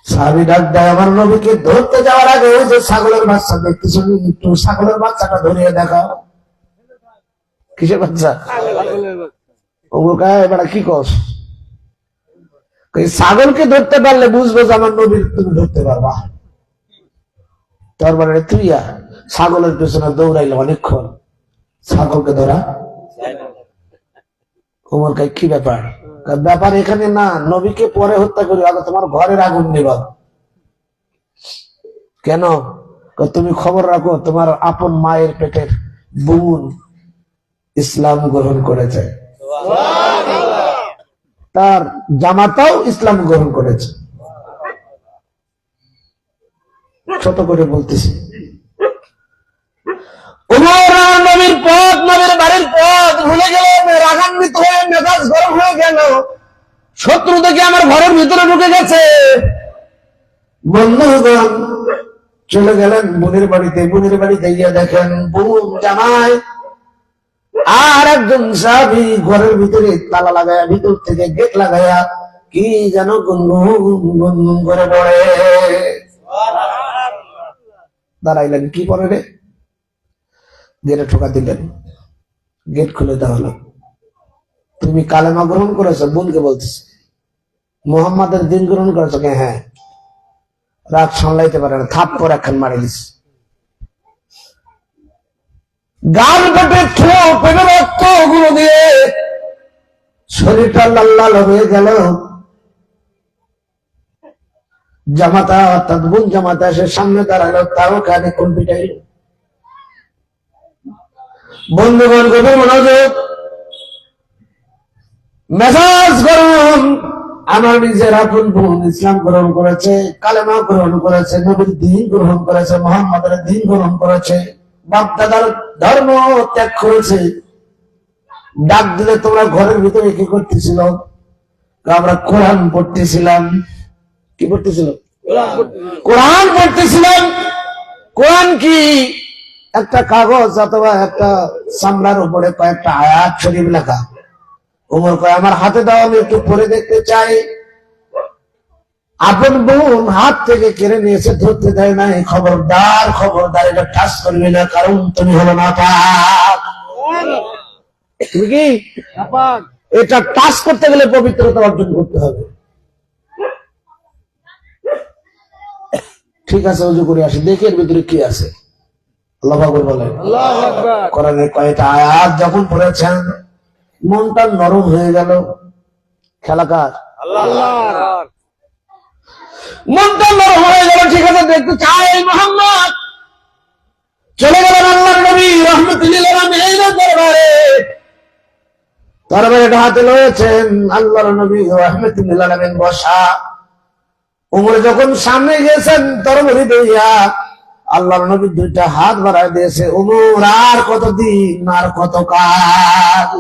সাহাবী ডাক দেয়, আমার নবীকে ধরতে যাওয়ার আগে ওই যে ছাগলের বাচ্চা দেখতেছ, একটু ছাগলের বাচ্চাটা ধরিয়ে দেখাও। কিসের বাচ্চা? এবার কি কস? ছাগলকে ধরতে পারলে বুঝবো যে আমার নবীর তুমি ধরতে পারবা। তার মানে তুই ছাগলের পেছনে দৌড়াইলে অনেকক্ষণ, ছাগলকে ধরা। ওমর কয় কি ব্যাপার? ব্যাপার এখানে না, নবীকে পরে হত্যা করি, আগে তোমার ঘরের আগুন নিবা। কেন? তুমি খবর রাখো, তোমার আপন মায়ের পেটের বোন ইসলাম গ্রহণ করেছে, তার জামাতাও ইসলাম গ্রহণ করেছে। ছোট করে বলতেছি, নবীর পথ, নবীর বাড়ির পথ ভুলে গেলেন, রাগান্বিত হয়ে মেজাজ গরম হয়ে গেল। শত্রু দেখে আমার ঘরের ভিতরে ঢুকে গেছে। বন্ধুগণ চলে গেলেন বোনের বাড়িতে। বোনের বাড়িতে গিয়ে দেখেন বোন, জামাই আর একজন সাহাবী ঘরের ভিতরে তালা লাগায়া, ভিতর থেকে গেট লাগায়া কি যেন গুনগুন করে পড়ে। দাঁড়াইলেন, কি পড়ে রে? গেটে ঠোকা দিলেন, গেট খুলে দেওয়া হলো। তুমি কালেমা গ্রহণ করেছো? বোনকে বলতেছে। মুহাম্মাদের দিন গ্রহণ করেছো? হ্যাঁ। রাগ সামলাইতে পারে না, থাপ্পড় একখান মারি দিস। গাল কেটে পেটে রক্ত গুলো দিয়ে শরীরটা লাল লাল হয়ে গেল। জামাতা অর্থাৎ বোন জামাতা সে সামনে দাঁড়ালো, তারও কানে কোন পিটাইল। বন্ধুগণ গভীর মনোযোগ, মেজাজ গরম। আমার নিজের আপন বোন ইসলাম গ্রহণ করেছে, কালেমা গ্রহণ করেছে, নবীর দিন গ্রহণ করেছে, মুহাম্মাদের দিন গ্রহণ করেছে, বাপ দাদার ধর্ম ত্যাগ করেছে। ডাক দিলে তোমরা ঘরের ভিতরে কি করতেছিল? আমরা কোরআন পড়তেছিলাম। কি পড়তেছিল? কোরআন পড়তেছিলাম। কোরআন কি? একটা কাগজ অথবা একটা চামড়ার উপরে কয়েকটা আয়াত শরীফ লেখা। ওমর কয় আমার হাতে দাও, আমি একটু পড়ে দেখতে চাই। আপন বোন হাত থেকে কেড়ে নিয়েছে, ধরতে দেয় নাই। খবরদার খবরদার, এটা টাচ করবি না, কারণ তুমি হলো না পাক। তুমি কি? এটা টাচ করতে গেলে পবিত্রতা অর্জন করতে হবে। ঠিক আছে, ওযু করে আসি, দেখি এর ভিতরে কি আছে। আল্লাহু আকবার বলেন। কোরআনের কয়েকটা আয়াত যখন পড়েছেন, মনটা নরম হয়ে গেল। খেলা কার? আল্লাহর। মনটা নরম হয়ে গেল। ঠিক আছে, দেখতে চাই মুহাম্মদ। চলে গেলেন আল্লাহর নবী রাহমাতুল লিল আলামিনের দরবারে। দরবারে হাতে রয়েছেন আল্লাহর নবী রাহমাতুল লিল আলামিন বসা। ওমর যখন সামনে গেছেন তরবারি দিয়া, আল্লাহর নবী দুইটা হাত বাড়ায় দিয়েছে। ওমর আর কতদিন, আর কত কাল?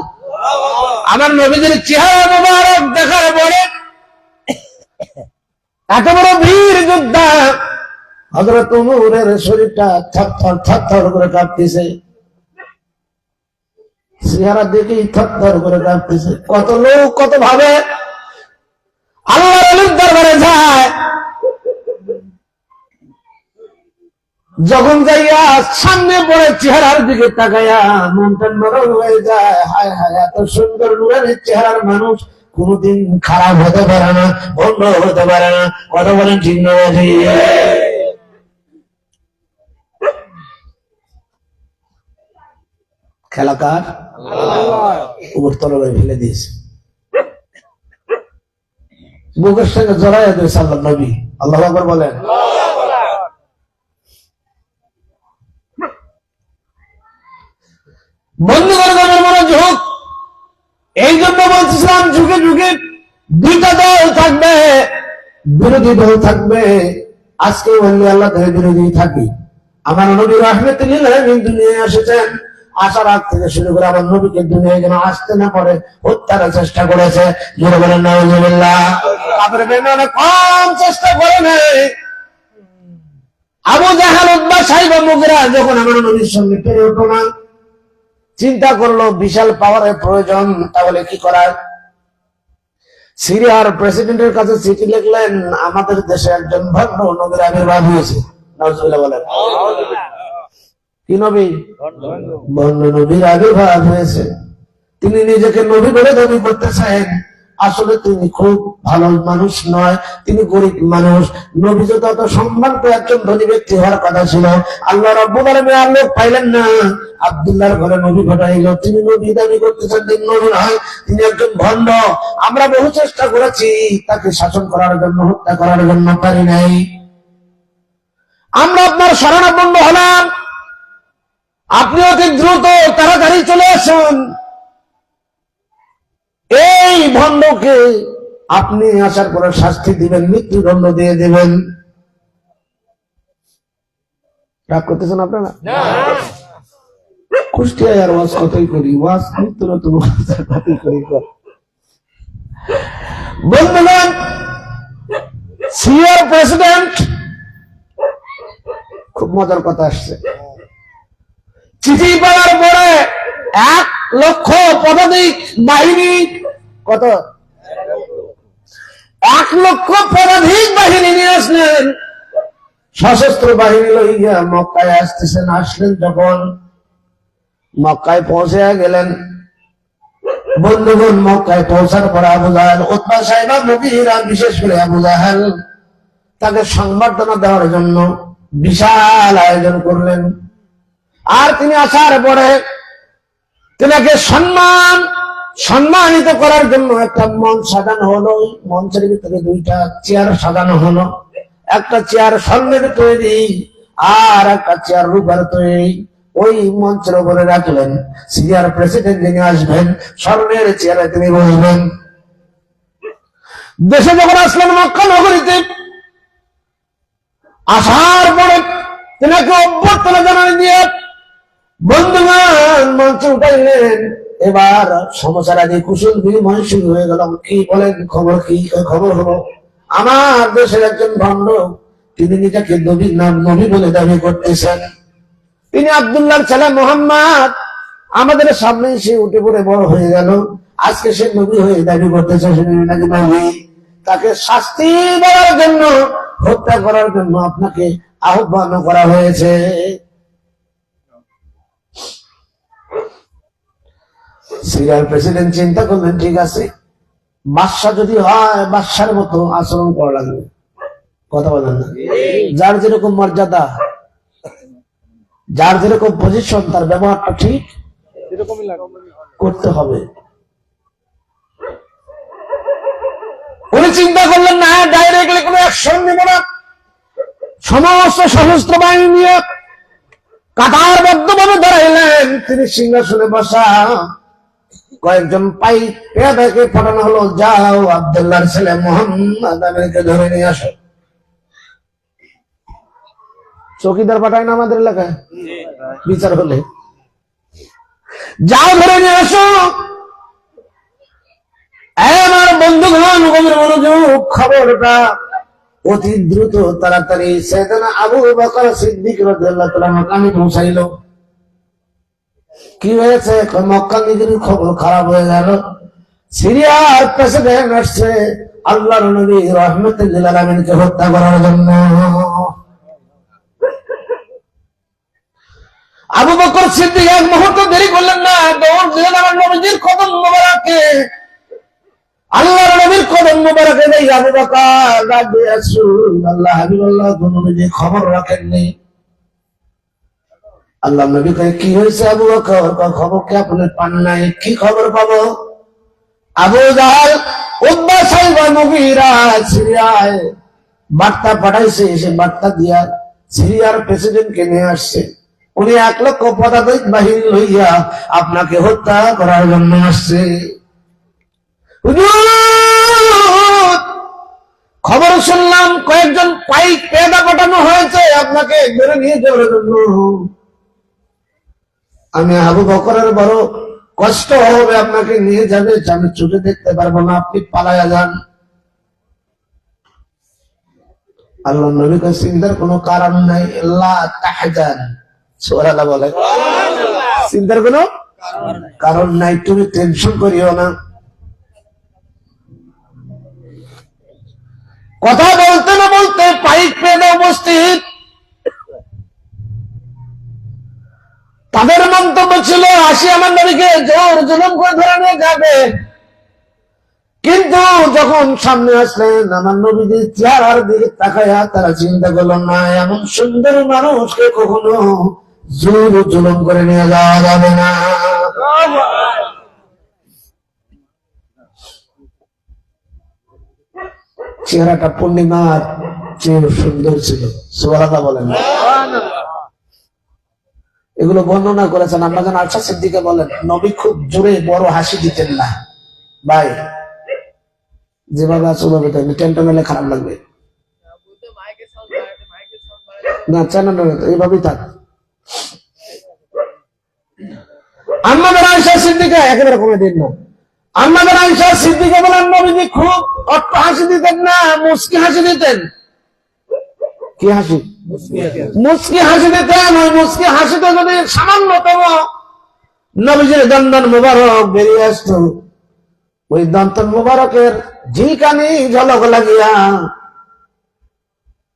আমার নবীদের চেহারা মোবারক দেখার পরে এত বড় বীর যোদ্ধা হযরত ওমরের শরীরটা থরথর থরথর করে কাঁপতেছে। চেহারা দেখেই থরথর করে কাঁপতেছে। কত লোক কত ভাবে আল্লাহর ওলির দরবারে যায়, যখন যাইয়া সামনে পড়ে চেহারার দিকে তাকাইয়া মনটা নরম হয়ে যায়। হায় হায়, এত সুন্দর নুরানি চেহারার মানুষ কোনদিন খারাপ হতে পারে না, বন্ধ হতে পারে না। কথা বলেন ঠিক না? খেলাকার উপর তলায় ফেলে দিয়েছে, বুকের সঙ্গে জড়াইয়া দিয়েছে আল্লাহ নবী। আল্লাহ আকবার বলেন। বন্ধুগণ মনোযোগ, এই জন্য বলছিলাম যুগে যুগে দুইটা দল থাকবে, বিরোধী দল থাকবে। আজকে বললে আল্লাহ বিরোধী থাকি। আমার নবী রাহমাতুল্লিল আলামিন দুনিয়ায় এসেছেন, আসার আগ থেকে শুরু করে আমার নবীকে দুনিয়ায় যেন আসতে না পারে হত্যার চেষ্টা করেছে। জোরে বলেন নাউজুবিল্লাহ। কাফের বেঈমানরা কম চেষ্টা করে নাই। আবু জাহাল, উতবা, সাইবা, মুগীরা যখন আমার নবীর সঙ্গে পেরে উঠো না, চিন্তা করলো বিশাল পাওয়ারের প্রয়োজন, তাহলে কি করার? সিরিয়ার প্রেসিডেন্টের কাছে চিঠি লিখলেন, আমাদের দেশে একজন ভণ্ড নবীর আবির্ভাব হয়েছে। নাউজুবিল্লাহ বলেন। কি নবী? ভণ্ড নবীর আবির্ভাব হয়েছে। তিনি নিজেকে নবী বলে দাবি করতেছেন, আসলে তিনি খুব ভালো মানুষ নয়, তিনি গরিব মানুষ। নবী যত সম্মান পেয়ে একজন ধনী ব্যক্তি হওয়ার কথা ছিল, আল্লাহ রাব্বুল আলামিন আর লোক পাইলেন না। আব্দুল্লাহর ঘরে নবী ঘটাইল, তিনি নবী দাবি করতেছেন, তিনি নবী নয়, তিনি একজন ভণ্ড। আমরা বহু চেষ্টা করেছি তাকে শাসন করার জন্য, হত্যা করার জন্য, পারি নাই। আমরা আপনার শরণাপন্ন হলাম, আপনি অতি দ্রুত তাড়াতাড়ি চলে আসুন। এই ভণ্ডকে আপনি আসার পরে শাস্তি দিবেন, মৃত্যুদণ্ড দিয়ে দিবেন। রাগ করতেছেন আপনারা? কুষ্টিয়ায় আর ওয়াজ কতই করি, ওয়াজ মৃত্যুর কতই করি। বন্ধুগণ, সিরিয়ার প্রেসিডেন্ট, খুব মজার কথা আসছে, চিঠি পাওয়ার পরে 1 লক্ষ পদাতিক বাহিনী, কত? 1 লক্ষ পদাতিক বাহিনী নিয়ে আসলেন, সশস্ত্র বাহিনী লইয়া মক্কায় আসতেছেন। আসলেন যখন মক্কায় পৌঁছে গেলেন, বন্ধুগণ, মক্কায় পৌঁছার পর আবু জাহেল, উতবা, সাইবা, মুগীরা, বিশেষ করে আবু জাহেল তাকে সংবর্ধনা দেওয়ার জন্য বিশাল আয়োজন করলেন। আর তিনি আসার পরে তিনাকে সম্মানিত করার জন্য একটা মঞ্চ সাজানো হলো। মঞ্চের ভিতরে 2টা চেয়ার সাজানো হলো, একটা চেয়ার স্বর্ণের তৈরি আর একটা চেয়ার রূপার তৈরি। ওই মঞ্চের উপরে রাখলেন, সিরিয়ার প্রেসিডেন্ট যিনি আসবেন স্বর্ণের চেয়ারে তিনি বসবেন। দেশে যখন আসলেন মক্কা নগরীতে, আসার পরে তিনাকে অভ্যর্থনা জানানো দিয়ে বন্ধুগণ মঞ্চে উঠাইলেন। এবার সমাচার আদি কুশল বিনিময় শুরু হয়ে গেল। কি বলেন, খবর কি? খবর হলো আমার দেশের একজন ভণ্ড, তিনি নিজেকে নবীর নাম নবী বলে দাবি করতেছেন। তিনি আব্দুল্লাহর ছেলে মুহাম্মদ, আমাদের সামনে সে উঠে পড়ে বড় হয়ে গেল। আজকে সে নবী হয়ে দাবি করতেছে, সে নাকি নবী। তাকে শাস্তি দেওয়ার জন্য, হত্যা করার জন্য আপনাকে আহ্বান করা হয়েছে। সিরিয়ার প্রেসিডেন্ট চিন্তা করলেন, ঠিক আছে, বাদশাহ যদি হয় বাদশার মতো আচরণ করা লাগবে। কথা বলেন না? যার যেরকম মর্যাদা, যার যেরকম পজিশন, তার ব্যবহারটা ঠিক করতে হবে। উনি চিন্তা করলেন না, ডাইরেক্টলি কোনো অ্যাকশন নেব না, সমস্ত সশস্ত্র বাহিনী নিয়ে কাতারবদ্ধভাবে দাঁড়াইলেন। তিনি সিংহাসনে বসা, কয়েকজন পেয়াদাকে পাঠানো হলো, যাও আব্দুল্লাহর ছেলে মুহাম্মদ আমিরকে ধরে নিয়ে আসো। চৌকিদার পাঠায় না আমাদের এলাকায় বিচার হলে, যাও ধরে নিয়ে আসো। আমার বন্ধুগণ, গভীর মনোযোগ, খবরটা অতি দ্রুত তাড়াতাড়ি সাইয়েদনা আবু বকর সিদ্দিক রাদিয়াল্লাহু তাআলা কানে পৌঁছাইল। কি হয়েছে? মক্কা নগরীর খবর খারাপ হয়ে গেল। সিরিয়ার প্রেসিডেন্ট আসছে আল্লাহর নবী রাহমাতুল লিল আলামিনকে হত্যা করার জন্য। আবু বকর সিদ্দিক এক মুহূর্ত দেরি করলেন না, দৌড় দিলেন আমার নবীজির কদম মোবারকে। আল্লাহ নবীর কদম মোবারকে দেই আবু বকর রাজি আসুন আল্লাহ হাবিবাল্লাহ নবীজি খবর রাখেননি। আল্লাহ নবী কয় কি হয়েছে আবু বকর? খবর কি আপনি পান নাই? কি খবর পাবো? আবু জাহাল উতবা সাইবা মুগীরা সিরিয়ায় বার্তা পাঠাইছে, সে বার্তা দিয়া সিরিয়ার প্রেসিডেন্টকে নিয়ে আসছে। উনি 1,00,000 পদাতিক বাহিনী লইয়া আপনাকে হত্যা করার জন্য আসছে। হুজুর, খবর শুনলাম কয়েকজন পাইক পেয়াদা পাঠানো হয়েছে আপনাকে ধরে নিয়ে যাওয়ার জন্য। আমি আবু বকরের বড় কষ্ট হবে, আপনাকে নিয়ে যাবে, আমি চোখে দেখতে পারবো না, আপনি পালায়া যান। আল্লাহ নবী কয় চিন্তার কোনো কারণ নাই, লা তাহজান, সুবহানাল্লাহ বলে, চিন্তার কোনো কারণ নাই, তুমি টেনশন করিও না। কথা বলতে না বলতে পাইক পেয়ে উপস্থিত। তাদের মন্তব্য ছিল আসি আমার নবীকে জোর জুলুম করে ধরে নিয়ে যাবে, কিন্তু যখন সামনে আসলেন আমার নবীজির চেহারার দিকে তাকায়া তারা চিন্তা করলো না, এমন সুন্দর মানুষকে কখনো জোর জুলুম করে নিয়ে যাওয়া যাবে না। চেহারাটা পূর্ণিমার চেয়ে সুন্দর ছিল, সুবহানাল্লাহ বলেন। এগুলো বর্ণনা করেছেন আমরা যেন আয়েশা সিদ্দিকা বলেন নবী খুব জোরে বড় হাসি দিতেন না। ভাই যেভাবে আছে ওভাবে টেনটা মেলে খারাপ লাগবে না, চ্যানেল এইভাবেই থাক। আমাদের আয়েশা সিদ্দিকা একেবারে কমে দিন না। আমাদের আয়েশা সিদ্দিকা বলেন নবীজি খুব অট্ট হাসি দিতেন না, মুস্কি হাসি দিতেন। কি হাসি? মুস্কি হাসি দিতেন। ওই মুস্কি হাসিতে যদি সামান্যতম নবীজির দন্তন মুবারক বেরিয়ে আসতো, ওই দন্তন মুবারকের ঝিলকানি ঝলক লাগিয়া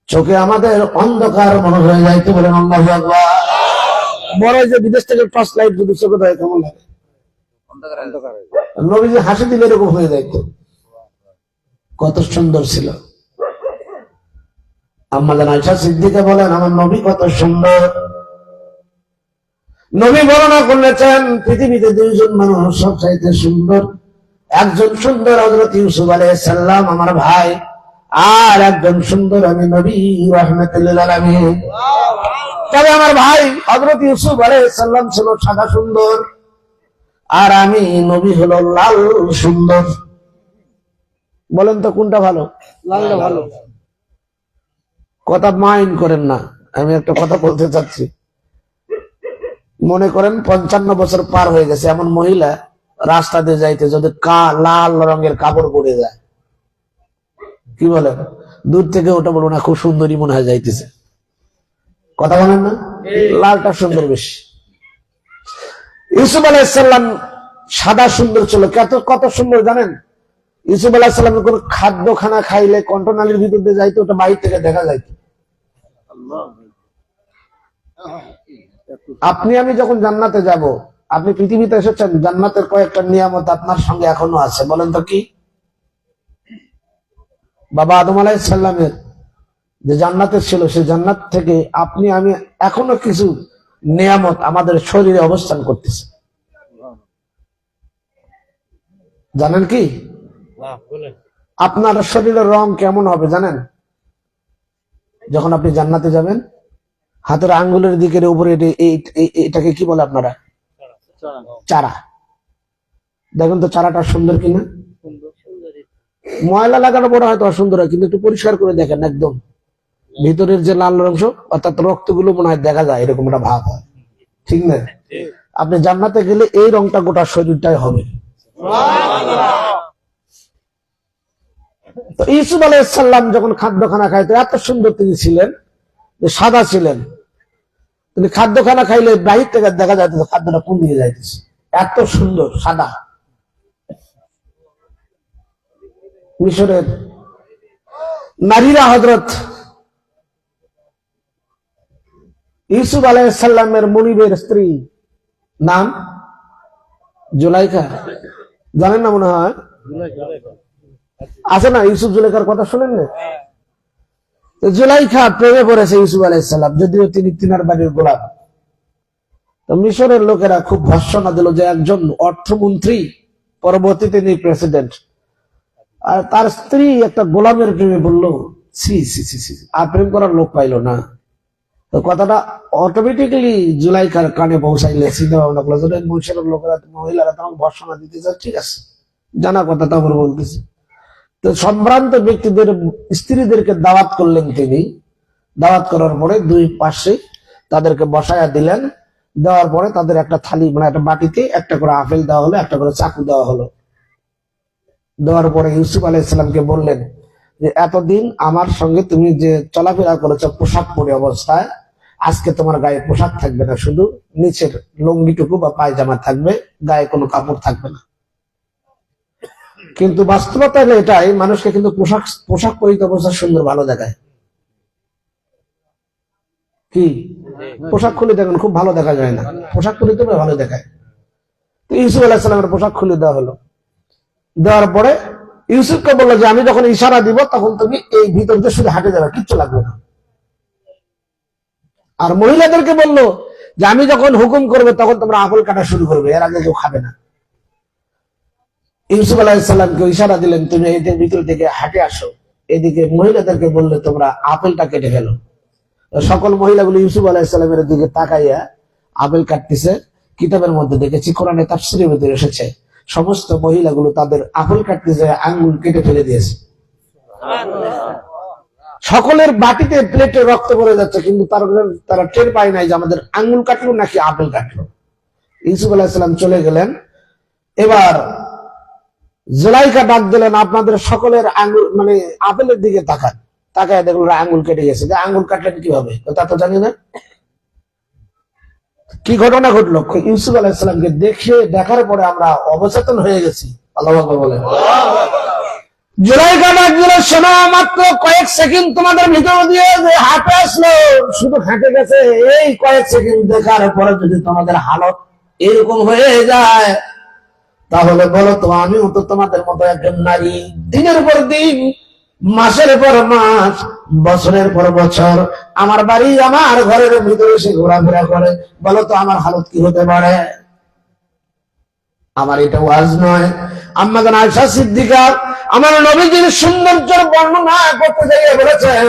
চোখে আমাদের অন্ধকার মনে হয়ে যাইতে বলেন আল্লাহু আকবার। বড় যে বিদেশ থেকে টর্চ লাইট যদি চোখে দেয় কেমন লাগে? নবীজি হাসি দিলে এরকম হয়ে যাইত। কত সুন্দর ছিল। আমাদের আয়েশা সিদ্দিকা বলেন আমার নবী কত সুন্দর। নবী বর্ণনা করেছেন পৃথিবীতে দুইজন মানুষ সবচাইতে সুন্দর। একজন সুন্দর হযরত ইউসুফ আলাইহিস সালাম আমার ভাই, আর একজন সুন্দর আমি নবী রাহমাতুল লিল আলামিন। তবে আমার ভাই হযরত ইউসুফ আলাইহিস সালাম ছিল সাদা সুন্দর, আর আমি নবী হলো লাল সুন্দর। বলেন তো কোনটা ভালো? লালটা ভালো। কথা মাইন্ড করেন না, আমি একটা কথা বলতে চাচ্ছি। মনে করেন 55 বছর পার হয়ে গেছে, এমন মহিলা রাস্তা দিয়ে যাইতে যদি লাল রঙের কাপড় পরে যায়, কি বলেন? দূর থেকে ওটা বলবো না খুব সুন্দরী মনে হয় যাইতেছে। কথা বলেন না? লালটা সুন্দর বেশি। ইউসুফ আলাইহিস সালাম সাদা সুন্দর ছিল। কত সুন্দর জানেন? ইউসুফ আলাইহিস সালামের কোন খাদ্য খানা খাইলে কণ্ঠনালীর ভিতর দিয়ে যাইতো, ওটা বাইরে থেকে দেখা যাইতো। আপনি আমি যখন জান্নাতে যাব, আপনি পৃথিবীতে এসেছেন, জান্নাতের কয়েকটা নিয়ামত আপনার সঙ্গে এখনো আছে। বলেন তো কি? বাবা আদম আলাইহিস সালামের যে জান্নাতের ছিল, সেই জান্নাত থেকে আপনি আমি এখনো কিছু নিয়ামত আমাদের শরীরে অবস্থান করতেছে। জানেন কি? আপনার শরীরের রং কেমন হবে জানেন? যখন আপনি জান্নাতে যাবেন, হাতের আঙ্গুলের দিকের উপরে এটাকে কি বলে আপনারা? চারা। দেখেন তো চারাটা সুন্দর কিনা। ময়লা লাগানো বড় হয়তো অসুন্দর হয়, কিন্তু একটু পরিষ্কার করে দেখেন, একদম ভিতরের যে লাল অংশ অর্থাৎ রক্তগুলো মনে হয় দেখা যায়, এরকম একটা ভাব হয়, ঠিক না? আপনি জান্নাতে গেলে এই রংটা গোটা শরীরটাই হবে। তো ইউসুফ আলাইহিস সালাম যখন খাদ্য খানা খাইতো, এত সুন্দর তিনি ছিলেন যে সাদা ছিলেন। তিনি খাদ্য খানা খাইলে বাহির থেকে দেখা যাইতেছে খাদ্যটা কোন দিকে যাইতেছে, এত সুন্দর সাদা। মিশরের নারীরা হযরত ইউসুফ আলাইহিস সালামের মুনিবের স্ত্রী নাম জুলাইখা, জানেন না মনে হয়? আছে না, ইউসুফ জুলেখার কথা শুনেন না? তো জুলাইখা প্রেমে পড়েছে ইউসুফ আলাইহিসসালাম, যদিও তিনি তিনার বাড়ির গোলাম। তো মিশরের লোকেরা খুব ভর্সনা দিল যে একজন অর্থমন্ত্রী, পরবর্তীতে তিনি প্রেসিডেন্ট, আর তার স্ত্রী একটা গোলামের প্রেমে বললো, সি সি সি সি, আর প্রেম করার লোক পাইলো না। তো কথাটা অটোমেটিক্যালি জুলাইখার কানে পৌঁছাইলে চিন্তা ভাবনা করলো যে মিশরের লোকেরা, মহিলারা তোমাকে ভর্সনা দিতে চায়, ঠিক আছে, জানা কথা তো আমরা বলতেছি। তো সম্ভ্রান্ত ব্যক্তিদের স্ত্রীদেরকে দাওয়াত করলেন তিনি। দাওয়াত করার পরে দুই পাশে তাদেরকে বসায়া দিলেন। দেওয়ার পরে তাদের একটা থালি, মানে একটা বাটিতে একটা করে আপেল দেওয়া হলো, একটা করে চাকু দেওয়া হলো। দেওয়ার পরে ইউসুফ আলাইহিসসালামকে বললেন যে এতদিন আমার সঙ্গে তুমি যে চলাফেরা করেছো পোশাক পরে অবস্থায়, আজকে তোমার গায়ে পোশাক থাকবে না, শুধু নিচের লুঙ্গিটুকু বা পায়জামা থাকবে, গায়ে কোনো কাপড় থাকবে না। কিন্তু বাস্তবতা হলো এটাই, মানুষকে কিন্তু পোশাক পোশাক পরিহিত অবস্থা সুন্দর ভালো দেখায়। কি পোশাক খুলে দেখেন, খুব ভালো দেখা যায় না, পোশাক পরিহিত ভালো দেখায়। তো ইউসুফ আলাইহিসসালামের পোশাক খুলে দেওয়া হলো। দেওয়ার পরে ইউসুফকে বললো যে আমি যখন ইশারা দিব তখন তুমি এই ভিতর দিয়ে শুধু হাঁটে যাবে, কিচ্ছু লাগবে না। আর মহিলাদেরকে বললো যে আমি যখন হুকুম করবে তখন তোমরা আপেল কাটা শুরু করবে, এর আগে কেউ খাবে না। ইউসুফ আলাইহিসসালামকে ইশারা দিলেন তুমি এদের ভিতর থেকে হাঁটে আসো। এদিকে মহিলাদেরকে বললে তোমরা আপেলটা কেটে ফেলো। সকল মহিলাগুলো ইউসুফ আলাইহিসসালামের দিকে তাকাইয়া আপেল কাটতেছে। কিতাবের মধ্যে দেখেছি, কোরআনে তাফসীরের ভিতরে এসেছে, সমস্ত মহিলাগুলো তাদের আপেল কাটতে যায় আঙ্গুল কেটে ফেলে দিয়েছে। সকলের বাটিতে প্লেটে রক্ত পড়ে যাচ্ছে, কিন্তু তারা টের পায় নাই যে আমাদের আঙ্গুল কাটলো নাকি আপেল কাটলো। ইউসুফ আলাইহিসসালাম চলে গেলেন। এবার জুলাইখা ডাক দিলেন, আপনাদের সকলের আঙ্গুল, মানে আপেলের দিকে তাকান। তাকায় দেখলো আঙ্গুল কেটে গেছে। যে আঙ্গুল কাটলেন কিভাবে, তা তো জানি না। কি ঘটনা ঘটলো? ইউসুফ আলাইহিসসালামকে দেখার পরে আমরা অবচেতন হয়ে গেছি। আল্লাহু আকবার বলেন। জুলাইখা ডাক দিল, শোনো, মাত্র কয়েক সেকেন্ড তোমাদের ভিতর দিয়ে যে হাঁটে আসলো, শুধু হাঁটে গেছে, এই কয়েক সেকেন্ড দেখার পরে যদি তোমাদের হালত এরকম হয়ে যায়, তাহলে বলো তো আমিও তো তোমাদের মতো একজন নারী, দিনের পর দিন, মাসের পর মাস, বছরের পর বছর আমার বাড়ি আমার ঘরের ভিতরে সে ঘোরাফেরা করে, বলো তো আমার হালত কি হতে পারে? আমার এটা ওয়াজ নয়। আম্মা জান আয়েশা সিদ্দিকা আমার নবীজির সৌন্দর্যের বর্ণনা করতে গিয়ে বলেছেন,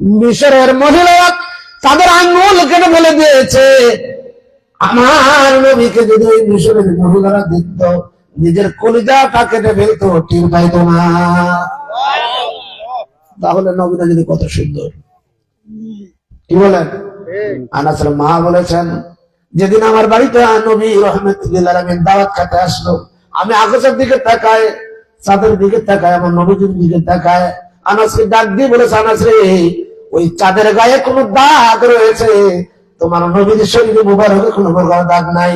মিশরের মহিলারা তাদের আঙ্গুল কেটে ফেলে দিয়েছে। আমার নবীকে যদি ওই মিশরের মহিলারা দেখত, নিজের কলিজাটা কেটে ফেলতো, টের পাইতো না। তাহলে নবীরা যদি কত সুন্দর, কি বলেন? আনাসের মা বলেছেন, যেদিন আমার বাড়িতে নবী রাহমাতুল্লিল আলামিন দাওয়াত খেতে আসলো, আমি আকাশের দিকে তাকায়, চাঁদের দিকে তাকায়, আমার নবীজির দিকে তাকায়। আনাসকে ডাক দিয়ে বলেছে, আনাস রে, ওই চাঁদের গায়ে কোন দাগ রয়েছে, তোমার নবীর শরীরে মুবারকে কোনো প্রকার দাগ নাই।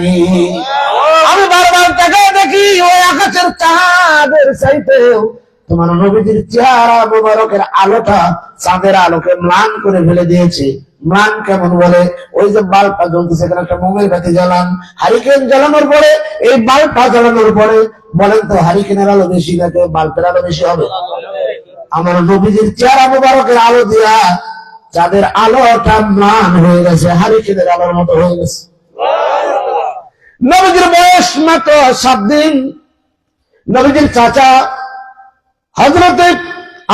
আমি বারবার তাকায় দেখি ওই আকাশের চাঁদের চাইতেও তোমার নবীজির চেহারা মুবারকের আলোটা চাঁদের আলোকে ম্লান করে ফেলে দিয়েছে। ম্লান কেমন বলে, ওই যে বাল্বটা জ্বলতেছে, এখানে একটা মোমের বাতি জ্বালান, হারিকেন জ্বালানোর পরে, এই বাল্বটা জ্বালানোর পরে বলেন তো হারিকেনের আলো বেশি নাকি বাল্বের আলো বেশি হবে? আমার নবীজির চেহারা মুবারকের আলো দিয়া যাদের আলোটা ম্লান হয়ে গেছে, হারিকেনের আলোর মতো হয়ে গেছে। নবীজির বয়স মাত্র 7 দিন। নবীজির চাচা হযরতে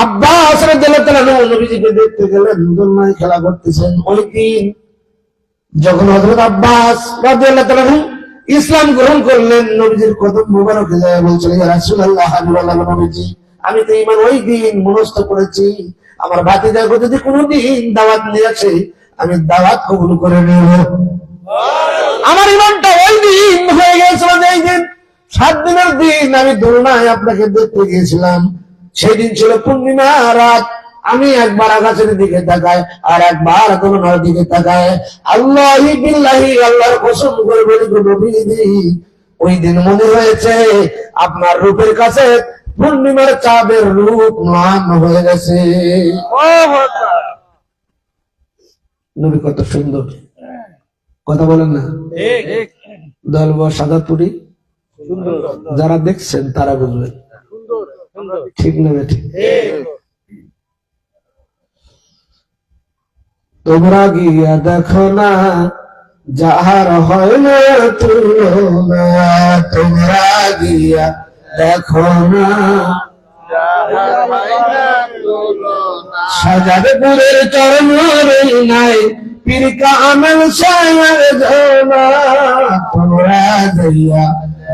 আব্বাস রাদিয়াল্লাহু তাআলা নবীজিকে দেখতে গেলেন, দোলনায় খেলা করতেছেন। ওই দিন যখন হযরত আব্বাস রাদিয়াল্লাহু তাআলা ইসলাম গ্রহণ করলেন, নবীজির কদম মোবারকে যায় বলছিলেন, ইয়া রাসূলুল্লাহ, হাবিবাল্লাহ নবীজি, আমি তো ঈমান ওই দিন মনস্থ করেছি, আমার ভাতিজাকে যদি কোনোদিন দাওয়াত নিয়ে আসে, আমি দাওয়াত কবুল করে নেব। আমার ঈমানটা ওই দিন হয়ে গেছিল, এই দিন 7 দিনের দিন আমি দোলনায় আপনাকে দেখতে গিয়েছিলাম। সেই দিন ছিল পূর্ণিমা রাত। আমি একবার আকাশের দিকে তাকাই, আর একবার দোলনার দিকে তাকাই। আল্লাহি বিল্লাহি, আল্লাহর কসম করে বলি গো নবীজি, ওই দিন মনে হয়েছে আপনার রূপের কাছে পূর্ণিমার চাঁদের রূপ ম্লান হয়ে গেছে। নবী কত সুন্দর, কথা বলেন না? দলব সাদাপুরি, যারা দেখছেন তারা বুঝবেন। ঠিক না ঠিক? তোমরা গিয়া দেখো না যাহার হয় না তুলনা, তোমরা গিয়া দেখো না সাজাদপুরের চরণ নাই পীর কামেল সায়ার ঝোলা, তোমরা গিয়া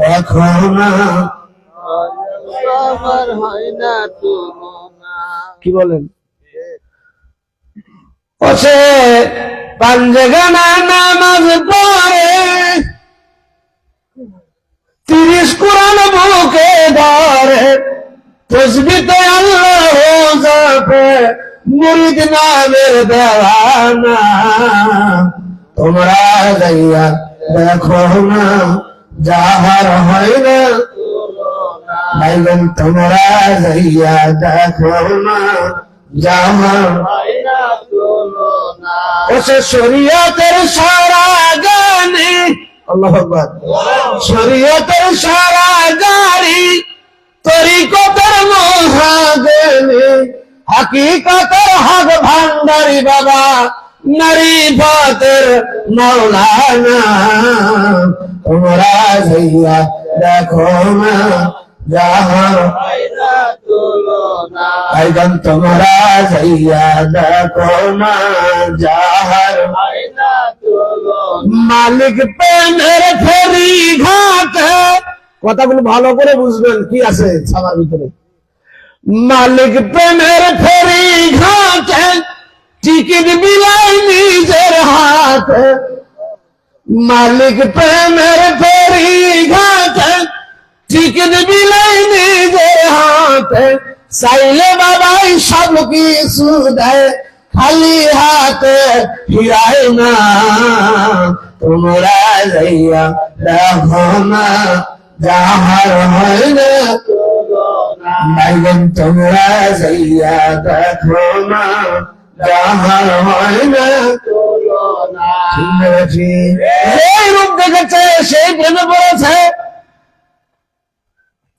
দেখো না। কি বলেন? ওসে পাঞ্জগানা নামাজ পড়ে 30 কোরআন বুকে ধরে, তসবিতে আল্লাহ জাপে মুরিদ নামের দেওয়ানা, তোমরা যাইয়া দেখো না যাহার হয় না ভাইগন, তোমরা যাইয়া দেখো না যাহার ওসে শরীয়তের সারা গানে, আল্লাহু আকবার, শরীয়তের সারা গাড়ি তরিকতের মহাজ্ঞানী, হাকিকতের হক ভান্ডারি বাবা নারী পথের মৌলানা, তোমরা যাইয়া দেখো না যাহার ভাইগন, তোমরা যাইয়া দেখো না যাহার মালিক প্রেমের ফেরি ঘাটে। কথাগুলো ভালো করে বুঝবেন কি আছে সবার ভিতরে। মালিক প্রেমের ফেরি ঘাটে টিকিট বিলাই নিজের হাতে, মালিক প্রেমের ফেরি ঘাটে টিকিট বিলাই নিজের হাতে, চাইলে বাবাই সব কিছু দেয় খালি হাতে ফিরায় না, তোমরা যাইয়া দেখো না যাহার হয় না ভাইগন, তোমরা যাইয়া দেখো না যাহার হয় না। সেই রূপ দেখেছে সেই প্রেমে পড়েছে।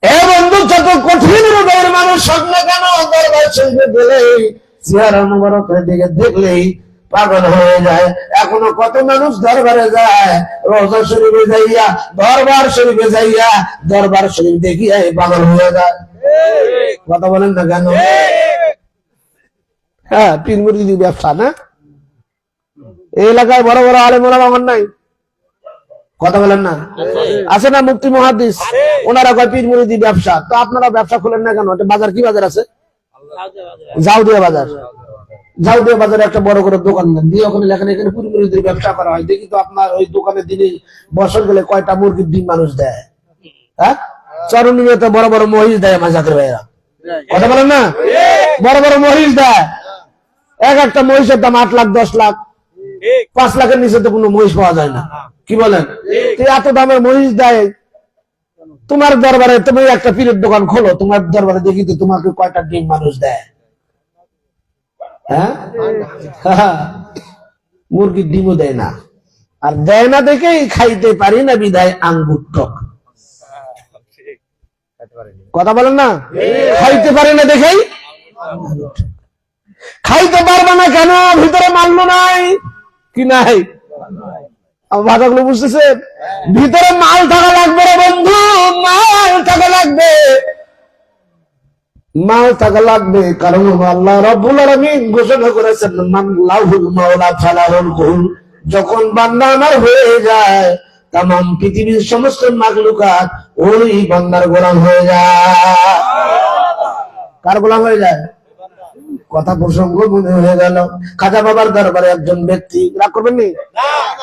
এ বন্ধু, যত কঠিন রূপের মানুষ হোক না কেন, দরবার শরীফে গেলেই চেহারা মুবারকের দিকে দেখলেই পাগল হয়ে যায়। এখনো কত মানুষ দরবারে যায়, রোজা শরীফে যাইয়া দরবার শরীফে যাইয়া দরবার শরীফ দেখিয়া পাগল হয়ে যায়। কথা বলেন না কেন? হ্যাঁ, পীর মুরিদি ব্যবসা না? এই এলাকায় বড় বড় আলেম ওলামা আমার নাই? কথা বলেন না? আছে না মুফতি মুহাদ্দিস? ওনারা কয় পীর মুরিদি ব্যবসা। তো আপনারা ব্যবসা খুলেন না কেন? এটা বাজার কি বাজার আছে? জাউদিয়া বাজার। জাউদিয়া বাজারে একটা বড় করে দোকান দেন, দিয়ে ওখানে লেখেন এখানে পীর মুরিদির ব্যবসা করা হয়। দেখি তো আপনার ওই দোকানের দিনে বছর গেলে কয়টা মুরগির ডিম মানুষ দেয়? হ্যাঁ, চরণীতে বড় বড় মহিষ দেয় মাজাকের ভাইয়েরা। কথা বলেন না? বড় বড় মহিষ দেয়। এক একটা মহিষের দাম 8 লাখ 10 লাখ, 5 লাখের নিচে তো কোনো মহিষ পাওয়া যায় না। কি বলেন? এত দামের মহিষ দেয়। তোমার দরবারে তুমি একটা পীরের দোকান খোলো, তোমার দরবারে দেখি তো তোমাকে কয়টা ডিম মানুষ দেয়? হ্যাঁ, মুরগির ডিমও দেয় না। আর দেয় না দেখেই খাইতে পারি না বিদায় আঙ্গুর টক। কথা বলেন না? খাইতে পারি না দেখেই। খাইতে পারবে না কেন? ভিতরে মাল্য নাই। কি নাই? আমার ভাষাগুলো বুঝতেছেন? ভিতরে মাল থাকা লাগবে রে বন্ধু, মাল থাকা লাগবে, মাল থাকা লাগবে। কারণ আল্লাহ রাব্বুল আলামিন ঘোষণা করেছেন, মান লাহুল মাওলা ফালাহুল কুল। যখন বান্দা আমার হয়ে যায়, তামাম পৃথিবীর সমস্ত মাখলুকাত ওই বান্দার গোলাম হয়ে যায়। কার গোলাম হয়ে যায়? কথা প্রসঙ্গ মনে হয়ে গেল। খাজা বাবার দরবারে একজন ব্যক্তি, রাগ করবেন নি,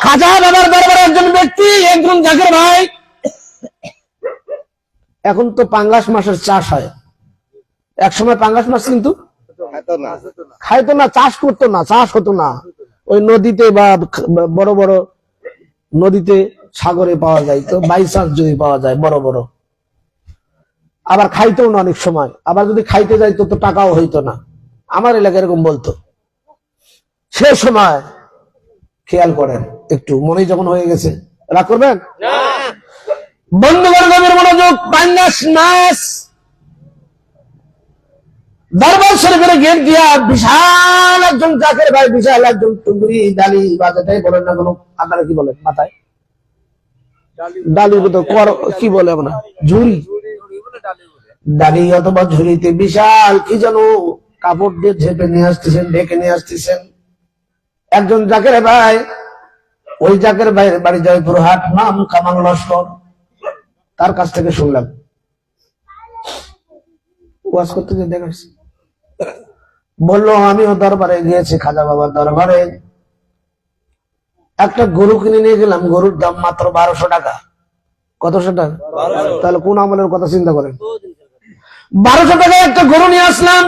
খাজা বাবার দরবারে একজন ব্যক্তি, একজন জাকের ভাই। এখন তো পাঙ্গাস মাছের চাষ হয়। এক সময় পাঙ্গাস মাছ কিন্তু খাইতো না, চাষ করতো না, চাষ হতো না। ওই নদীতে বা বড় বড় নদীতে সাগরে পাওয়া যায়, তো বাই চান্স যদি পাওয়া যায় বড় বড়। আবার খাইতেও না অনেক সময়। আবার যদি খাইতে যাইতো তো টাকাও হইতো না। আমার এলাকায় এরকম বলতো। সে সময় খেয়াল করেন একটু, মনে যখন হয়ে গেছে, রাগ করবেন বন্ধুবর্গের মনোযোগ। পাঙ্গাস মাছ দরবার শরীফের গেট দিয়া বিশাল একজন জাকের ভাই, বিশাল একজন টুকরি ডালি বাজাটাই বলেন না কোনো, আপনারা কি বলেন মাথায় ডালি তো কি বলে আমরা ঝুড়ি, ডালি অথবা ঝুড়িতে বিশাল কি যেন কাপড় দিয়ে ঝেপে নিয়ে আসতেছেন, ঢেকে নিয়ে আসতেছেন একজন জাকের ভাই। ওই জাকের ভাইয়ের বাড়ি জয়পুরহাট, নাম কামাল লস্কর। তার কাছ থেকে শুনলাম, ওয়াজ করতে গিয়ে দেখাচ্ছি, বললো আমিও দরবারে গিয়েছি, খাজা বাবার দরবারে একটা গরু কিনে নিয়ে গেলাম, গরুর দাম মাত্র 1200 টাকা। কতশো টাকা? তাহলে কোন আমলের কথা চিন্তা করেন। 1200 টাকায় একটা গরু নিয়ে আসলাম,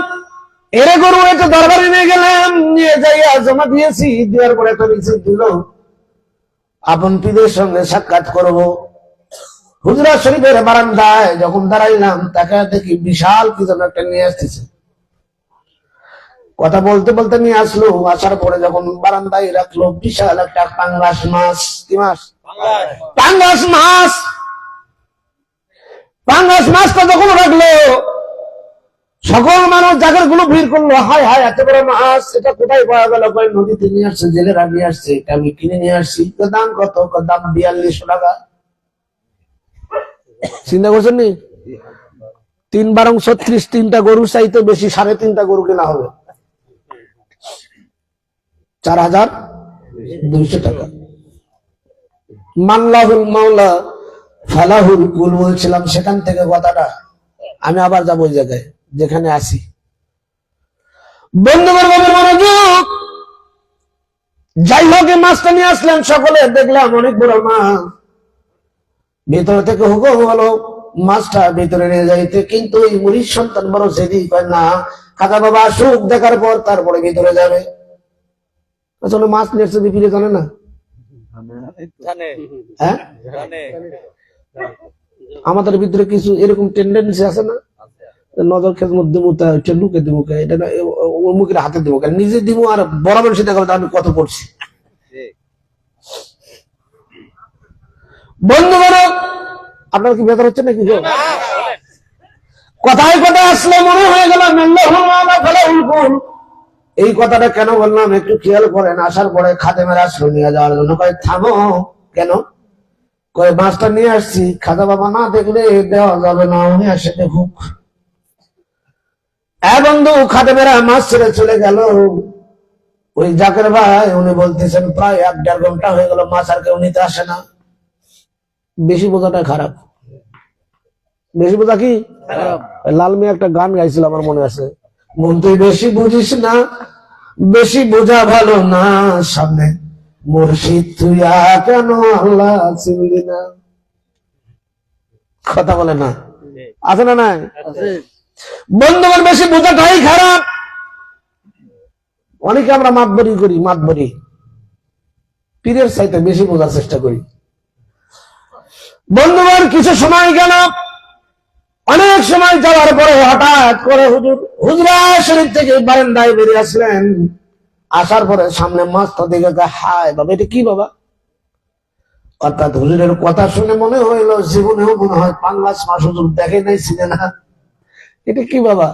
এরে গরু একটা দরবারে নিয়ে গেলাম, নিয়ে যাইয়া জমা দিয়েছি, দেওয়ার পরে একটা রিসিপ্ট দিল, আপন পীরের সঙ্গে সাক্ষাৎ করবো। হুজরা শরীফের বারান্দায় যখন দাঁড়াইলাম, তাকে দেখি বিশাল কি যেন একটা নিয়ে আসতেছে। কথা বলতে বলতে নিয়ে আসলো, আসার পরে যখন বারান্দায় রাখলো, বিশাল একটা পাঙ্গাস মাছ। কি মাছ? পাঙ্গাস মাছ। পাঙ্গাস মাছটা যখন রাখলো, সকল মানুষ জাগর গুলো ভিড় করলো, হায় হায় এত বড় মাছ, এটা কোথায় পাওয়া গেল? নদীতে নিয়ে আসছে, জেলেরা নিয়ে আসছে, এটা আমি কিনে নিয়ে আসছি। দাম কত? দাম 4200 টাকা। চিন্তা করছেন নি? 3 বারং 36, 3টা গরু চাইতে বেশি, 3.5টা গরু কেনা হবে 4200 টাকা। মাল্লাহুল মাওলা ফালাহুল কুল বলছিলাম, সেখান থেকে কথাটা আমি আবার যাবো ওই জায়গায় যেখানে আছি। বন্ধুবান্ধবের মনোযোগ। যাই হোক, মাছটা নিয়ে আসলেন সকলে, দেখলাম অনেক বড় মাছ। ভিতর থেকে হুকুম হলো মাছটা ভিতরে নিয়ে যাইতে, কিন্তু ওই মুরিদ সন্তান বড় সেদি কয় না, খাজা বাবা আসুক, দেখার পর তারপরে ভিতরে যাবে। আসলে মাছ নিয়ে আসছে ফিরে জানে না। হ্যাঁ, আমাদের ভিতরে কিছু এরকম টেন্ডেন্সি আছে না, নজর খেজ মধ্যে মুতা লুকে দিব, এটা না মুখের হাতে দিব, নিজে দিব আর বড় মানুষ দেখাবো আমি কত করছি। বন্ধু বান্ধব, আপনার কি বেতন হচ্ছে নাকি? কথায় কথা আসলে মনে হয়ে গেল এই কথাটা কেন বললাম একটু খেয়াল করেন। আসার পরে খাদেমের আসলো নিয়ে যাওয়ার জন্য, কয় থামো। কেন? কয় মাছটা নিয়ে আসছি, খাজা বাবা না দেখলে দেওয়া যাবে না, উনি আসে দেখুক। বন্ধু, খাদেমেরা মাছ ছেড়ে চলে গেল। ওই জাকের ভাই উনি বলতেছেন প্রায় 1-1.5 ঘন্টা হয়ে গেল, মাছ আর কেউ নিতে আসে না। বেশি বোঝাটা খারাপ। বেশি বোঝা কি লাল মিয়া একটা গান গাইছিল, আমার মনে আছে, মন তুই বেশি বুঝিস না, বেশি বোঝা ভালো না, সামনে মুর্শিদ তুই কেন আল্লাহ চিনলি না। কথা বলে না, আছে না? নাই বন্ধুগণ, বেশি বোঝাটাই খারাপ। অনেকে আমরা মাতবরি করি, মাতবরি পীরের চাইতে বেশি বোঝার চেষ্টা করি। বন্ধুগণ, কিছু সময় গেল, অনেক সময় যাওয়ার পরে হঠাৎ করে হুজরা শরীফ থেকে বারান্দায় বেরিয়ে আসলেন। আসার পরে সামনে মাছটা দেখে হায় বাবা, এটা কি বাবা? অর্থাৎ হুজুরের কথা শুনে মনে হইলো জীবনেও মনে হয় পাঙ্গাস মাছ হুজুর দেখে নাই, ছিল না। এটা কি বাবা?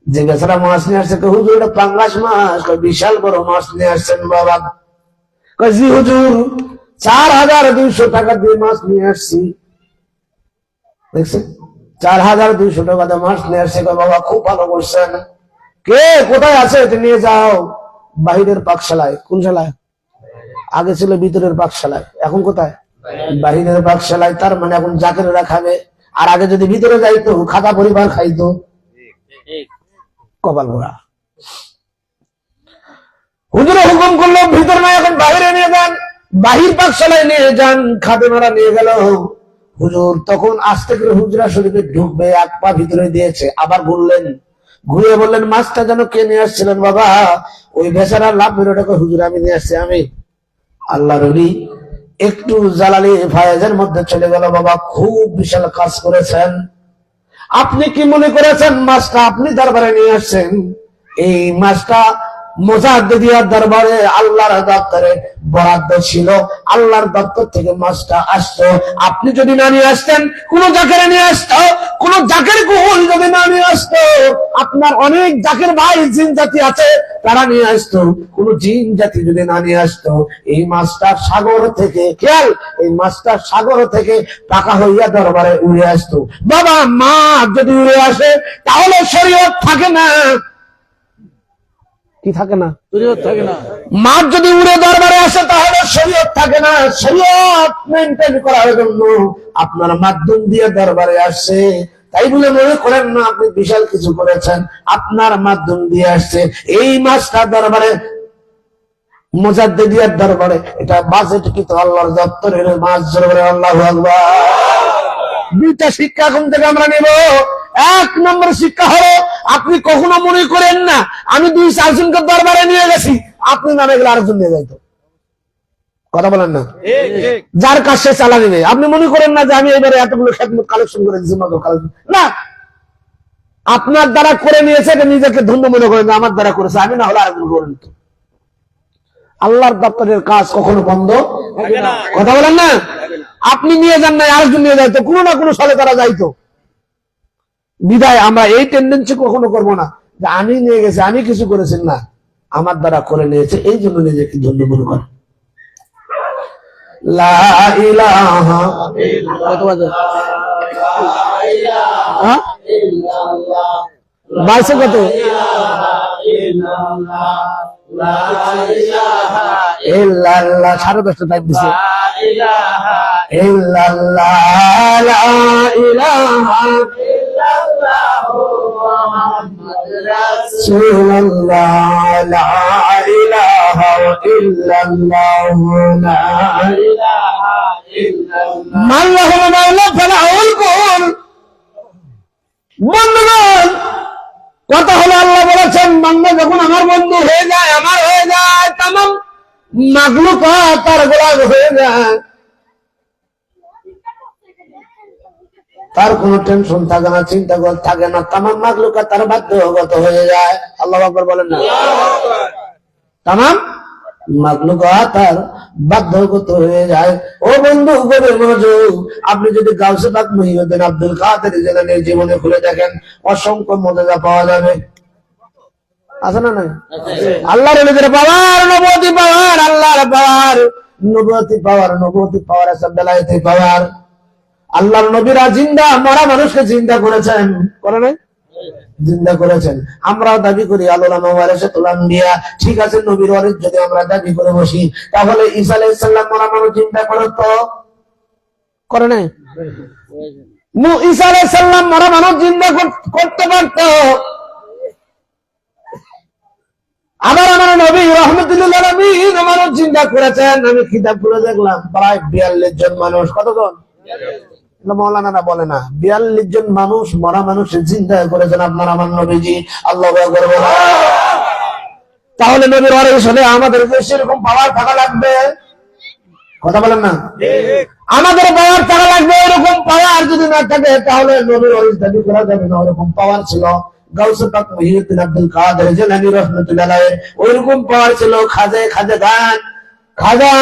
যে বেচারা মাছ নিয়ে আসছে, হুজুর এটা পাঙ্গাস মাছ। বিশাল বড় মাছ নিয়ে আসছেন বাবা। জি হুজুর, 4200 টাকা দিয়ে মাছ নিয়ে আসছি। দেখছেন, 4200 টাকা দিয়ে মাছ নিয়ে আসছে। বাবা খুব ভালো করছেন। কে কোথায় আছে? এটা নিয়ে যাও বাহিরের পাকশালায়। কোন শালায়? আগে ছিল ভিতরের পাকশালায়, এখন কোথায়? বাহিরের পাকশালায়। তার মানে এখন জাকেরেরা খাবে, আর আগে যদি ভিতরে যাইতো খাতা পরিবার খাইতো। কপাল ভরা। হুজুরে হুকুম করলো ভিতর না, এখন বাহিরে নিয়ে যান, বাহির পাকশালায় নিয়ে যান। খাদেমারা নিয়ে গেল। হুজুর তখন আস্তে করে হুজরা শরীফে ঢুকবে, 1 পা ভিতরে দিয়েছে, আবার বললেন, ঘুরে বললেন মাছটা যেন কে নিয়ে আসছিলেন বাবা? ওই বেচারা লাভ বেরোটাকে হুজুর আমি নিয়ে আসছি। আমি আল্লাহ রবি একটু জালালি ফায়েজের মধ্যে চলে গেল। বাবা খুব বিশাল কাজ করেছেন। আপনি কি মনে করেছেন মাছটা আপনি দরবারে নিয়ে আসছেন? এই মাছটা মুজাদ্দিদিয়ার দরবারে আল্লাহর দপ্তরে বরাদ্দ ছিল, আল্লাহর দপ্তর থেকে মাছটা আসতো। আপনি যদি না নিয়ে আসতেন, কোন জাকেরে নিয়ে আসতো, কোন জাকের কুহুল যদি না নিয়ে আসতো, আসতো, আপনার অনেক জাকের ভাই জিন জাতি আছে, তারা নিয়ে আসতো। কোন জিন জাতি যদি না নিয়ে আসতো, এই মাছটা সাগর থেকে, খেয়াল, এই মাছটা সাগর থেকে পাকা হইয়া দরবারে উড়ে আসতো। বাবা, মাছ যদি উড়ে আসে তাহলে শরীয়ত থাকে না। কি থাকে না? শরীয়ত থাকে না। মাছ যদি উড়ে দরবারে আসে তাহলে শরীয়ত থাকে না। শরীয়ত মেনটেন করার জন্য আপনার মাধ্যম দিয়ে দরবারে আসছে, তাই বলে মনে করেন না আপনি বিশাল কিছু করেছেন, আপনার মাধ্যম দিয়ে আসছে। এই মাছটা দরবারে, মুজাদ্দিদিয়ার দরবারে, এটা বাজেট কিন্তু আল্লাহর দপ্তরের মাছ দরবারে। আল্লাহু আকবার। দুইটা শিক্ষা এখন থেকে আমরা নেব। এক নম্বর শিক্ষা হলো, আপনি কখনো মনে করেন না আমি 2-4 জনকে দরবারে নিয়ে গেছি, আপনি নামে গেলে আরেকজন নিয়ে যাইতো। কথা বলেন না? যার কাজ সে চালা নেবে। আপনি মনে করেন না যে আমি এবারে এতগুলো খেদমত কালেকশন করে দিচ্ছি, না, আপনার দ্বারা করে নিয়েছে, এটা নিজেকে ধন্য মনে করেন না, আমার দ্বারা করেছে, আমি না হলে আরেকজন করে নিত। আল্লাহর দপ্তরের কাজ কখনো বন্ধ থাকে না। কথা বলেন না? আপনি নিয়ে যান না, আরেকজন নিয়ে যাইতো, কোনো না কোনো সালে তারা যাইতো। বিদায় আমরা এই টেন্ডেন্সি কখনো করবো না যে আমি নিয়ে গেছি, আমি কিছু করেছি, না, আমার দ্বারা করে নিয়েছে, এই জন্য নিজেকে ধন্য মনে করে। লা ইলাহা কত বাজে? হ্যাঁ? বাইশে কত? ইল্লাল্লাহ, 10:30 টাইম দিছে। ইল্লাল্লাহ, লা ইলাহা রাসূলুল্লাহ, লা ইলাহা ইল্লাল্লাহ, লা ইলাহা ইল্লাল্লাহ, মাল্লাহু মাওলা ফালাহুল কুল। বন্ধুগণ, কথা হলো, আল্লাহ বলেছেন বান্দা যখন আমার বন্ধু হয়ে যায়, আমার হয়ে যায়, তামাম মাখলুকাত তার গোলাম হয়ে যায়, তার কোনো টেনশন থাকে না, চিন্তা থাকে না, তামাম মাখলুকাত তার বাধ্যগত হয়ে যায়। আল্লাহু আকবার বলেন না? তামাম মাখলুকাত তার বাধ্যগত হয়ে যায়। ও বন্ধু, গভীর মনোযোগ, আপনি যদি গাউসে পাক মুহিউদ্দিন আব্দুল কাদের জিলানীর জীবনে খুলে দেখেন, অসংখ্য মুজিজা পাওয়া যাবে। আছে না? নাই? আল্লাহর ওলিদের পাওয়ার, নবুয়তি পাওয়ার, আল্লাহর পাওয়ার, নবুয়তি পাওয়ার, নবুয়তি পাওয়ার আছে, বেলায়েতি পাওয়ার। আল্লাহর নবীরা জিন্দা, মরা মানুষকে জিন্দা করেছেন, করে নাই? জিন্দা করেছেন। আমরাও দাবি করি আল্লামা ওয়ারাসাতুল আম্বিয়া, ঠিক আছে, নবীর ওয়ারিস যদি আমরা দাবি করে বসি, তাহলে ঈসা আলাইহিস সালাম মরা মানুষ জিন্দা করতো, করে নাই? ঈসা আলাইহিস সালাম মরা মানুষ জিন্দা করতে পারতো। আবার আমার নবী রাহমাতুল্লিল আলামিন মানুষ জিন্দা করেছেন। আমি কিতাব পড়ে দেখলাম, প্রায় 42 জন মানুষ। কতজন? মৌলানারা বলে না, 42 জন মানুষ, মরা মানুষ জিন্দা করেছেন আপনার আমার নবীজি। আল্লাহু আকবার বলেন। তাহলে নবীর ওয়ারিস হলে আমাদের সেরকম পাওয়ার থাকা লাগবে। কথা বলেন না? আমাদের পাওয়ার থাকা লাগবে। এরকম পাওয়ার যদি না থাকে তাহলে নবীর ওয়ারিস দাবি করা যাবে না। ওরকম পাওয়ার ছিল গাউসে পাক মুহিউদ্দিন আব্দুল কাদের জিলানী রাহমাতুল্লাহ আলাইহি, ওইরকম পাওয়ার ছিল খাজা গান, খাজা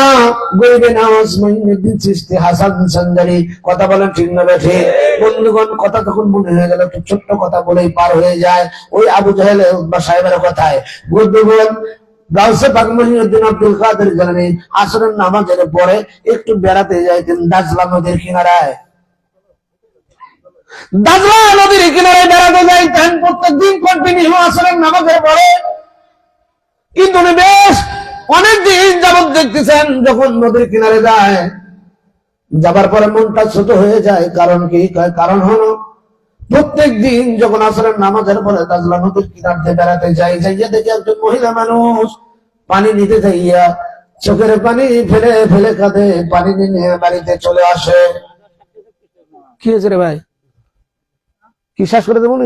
গরিবে নওয়াজ মুঈনুদ্দিন চিশতি, হাসান সানজারি। কথা বলেন ঠিক না বেঠিক? বন্ধুগণ, কথা তখন মনে হয়ে গেল, একটু ছোট্ট কথা বলেই পার হয়ে যায় ওই আবু জাহেল উতবা সাহেবের কথায়। বন্ধুগণ, গাউসে পাক মুঈনুদ্দিন আব্দুল কাদের জিলানী আসরের নামাজের পরে একটু বেড়াতে যাইতেন দাজলা নদীর কিনারায়। দাজলা নদীর কিনারায় বেড়াতে যাইতেন প্রত্যেকদিন কন্টিনিউ আসরের নামাজের পরে। কিন্তু বেশ অনেকদিন যাবত দেখতেছেন যখন নদীর কিনারে যায়, যাবার পরে মনটা ছোট হয়ে যায়। কারণ কি? কারণ হলো প্রত্যেক দিন যখন আসরের নামাজের পরে দাজলা নদীর কিনারে বেড়াতে যাইয়া দেখে একজন মহিলা মানুষ পানি নিতে যাইয়া চোখের পানি ফেলে ফেলে কাঁদে, পানি নিয়ে বাড়িতে চলে আসে। কি হয়েছে রে ভাই? কি শ্বাস করে দেবো?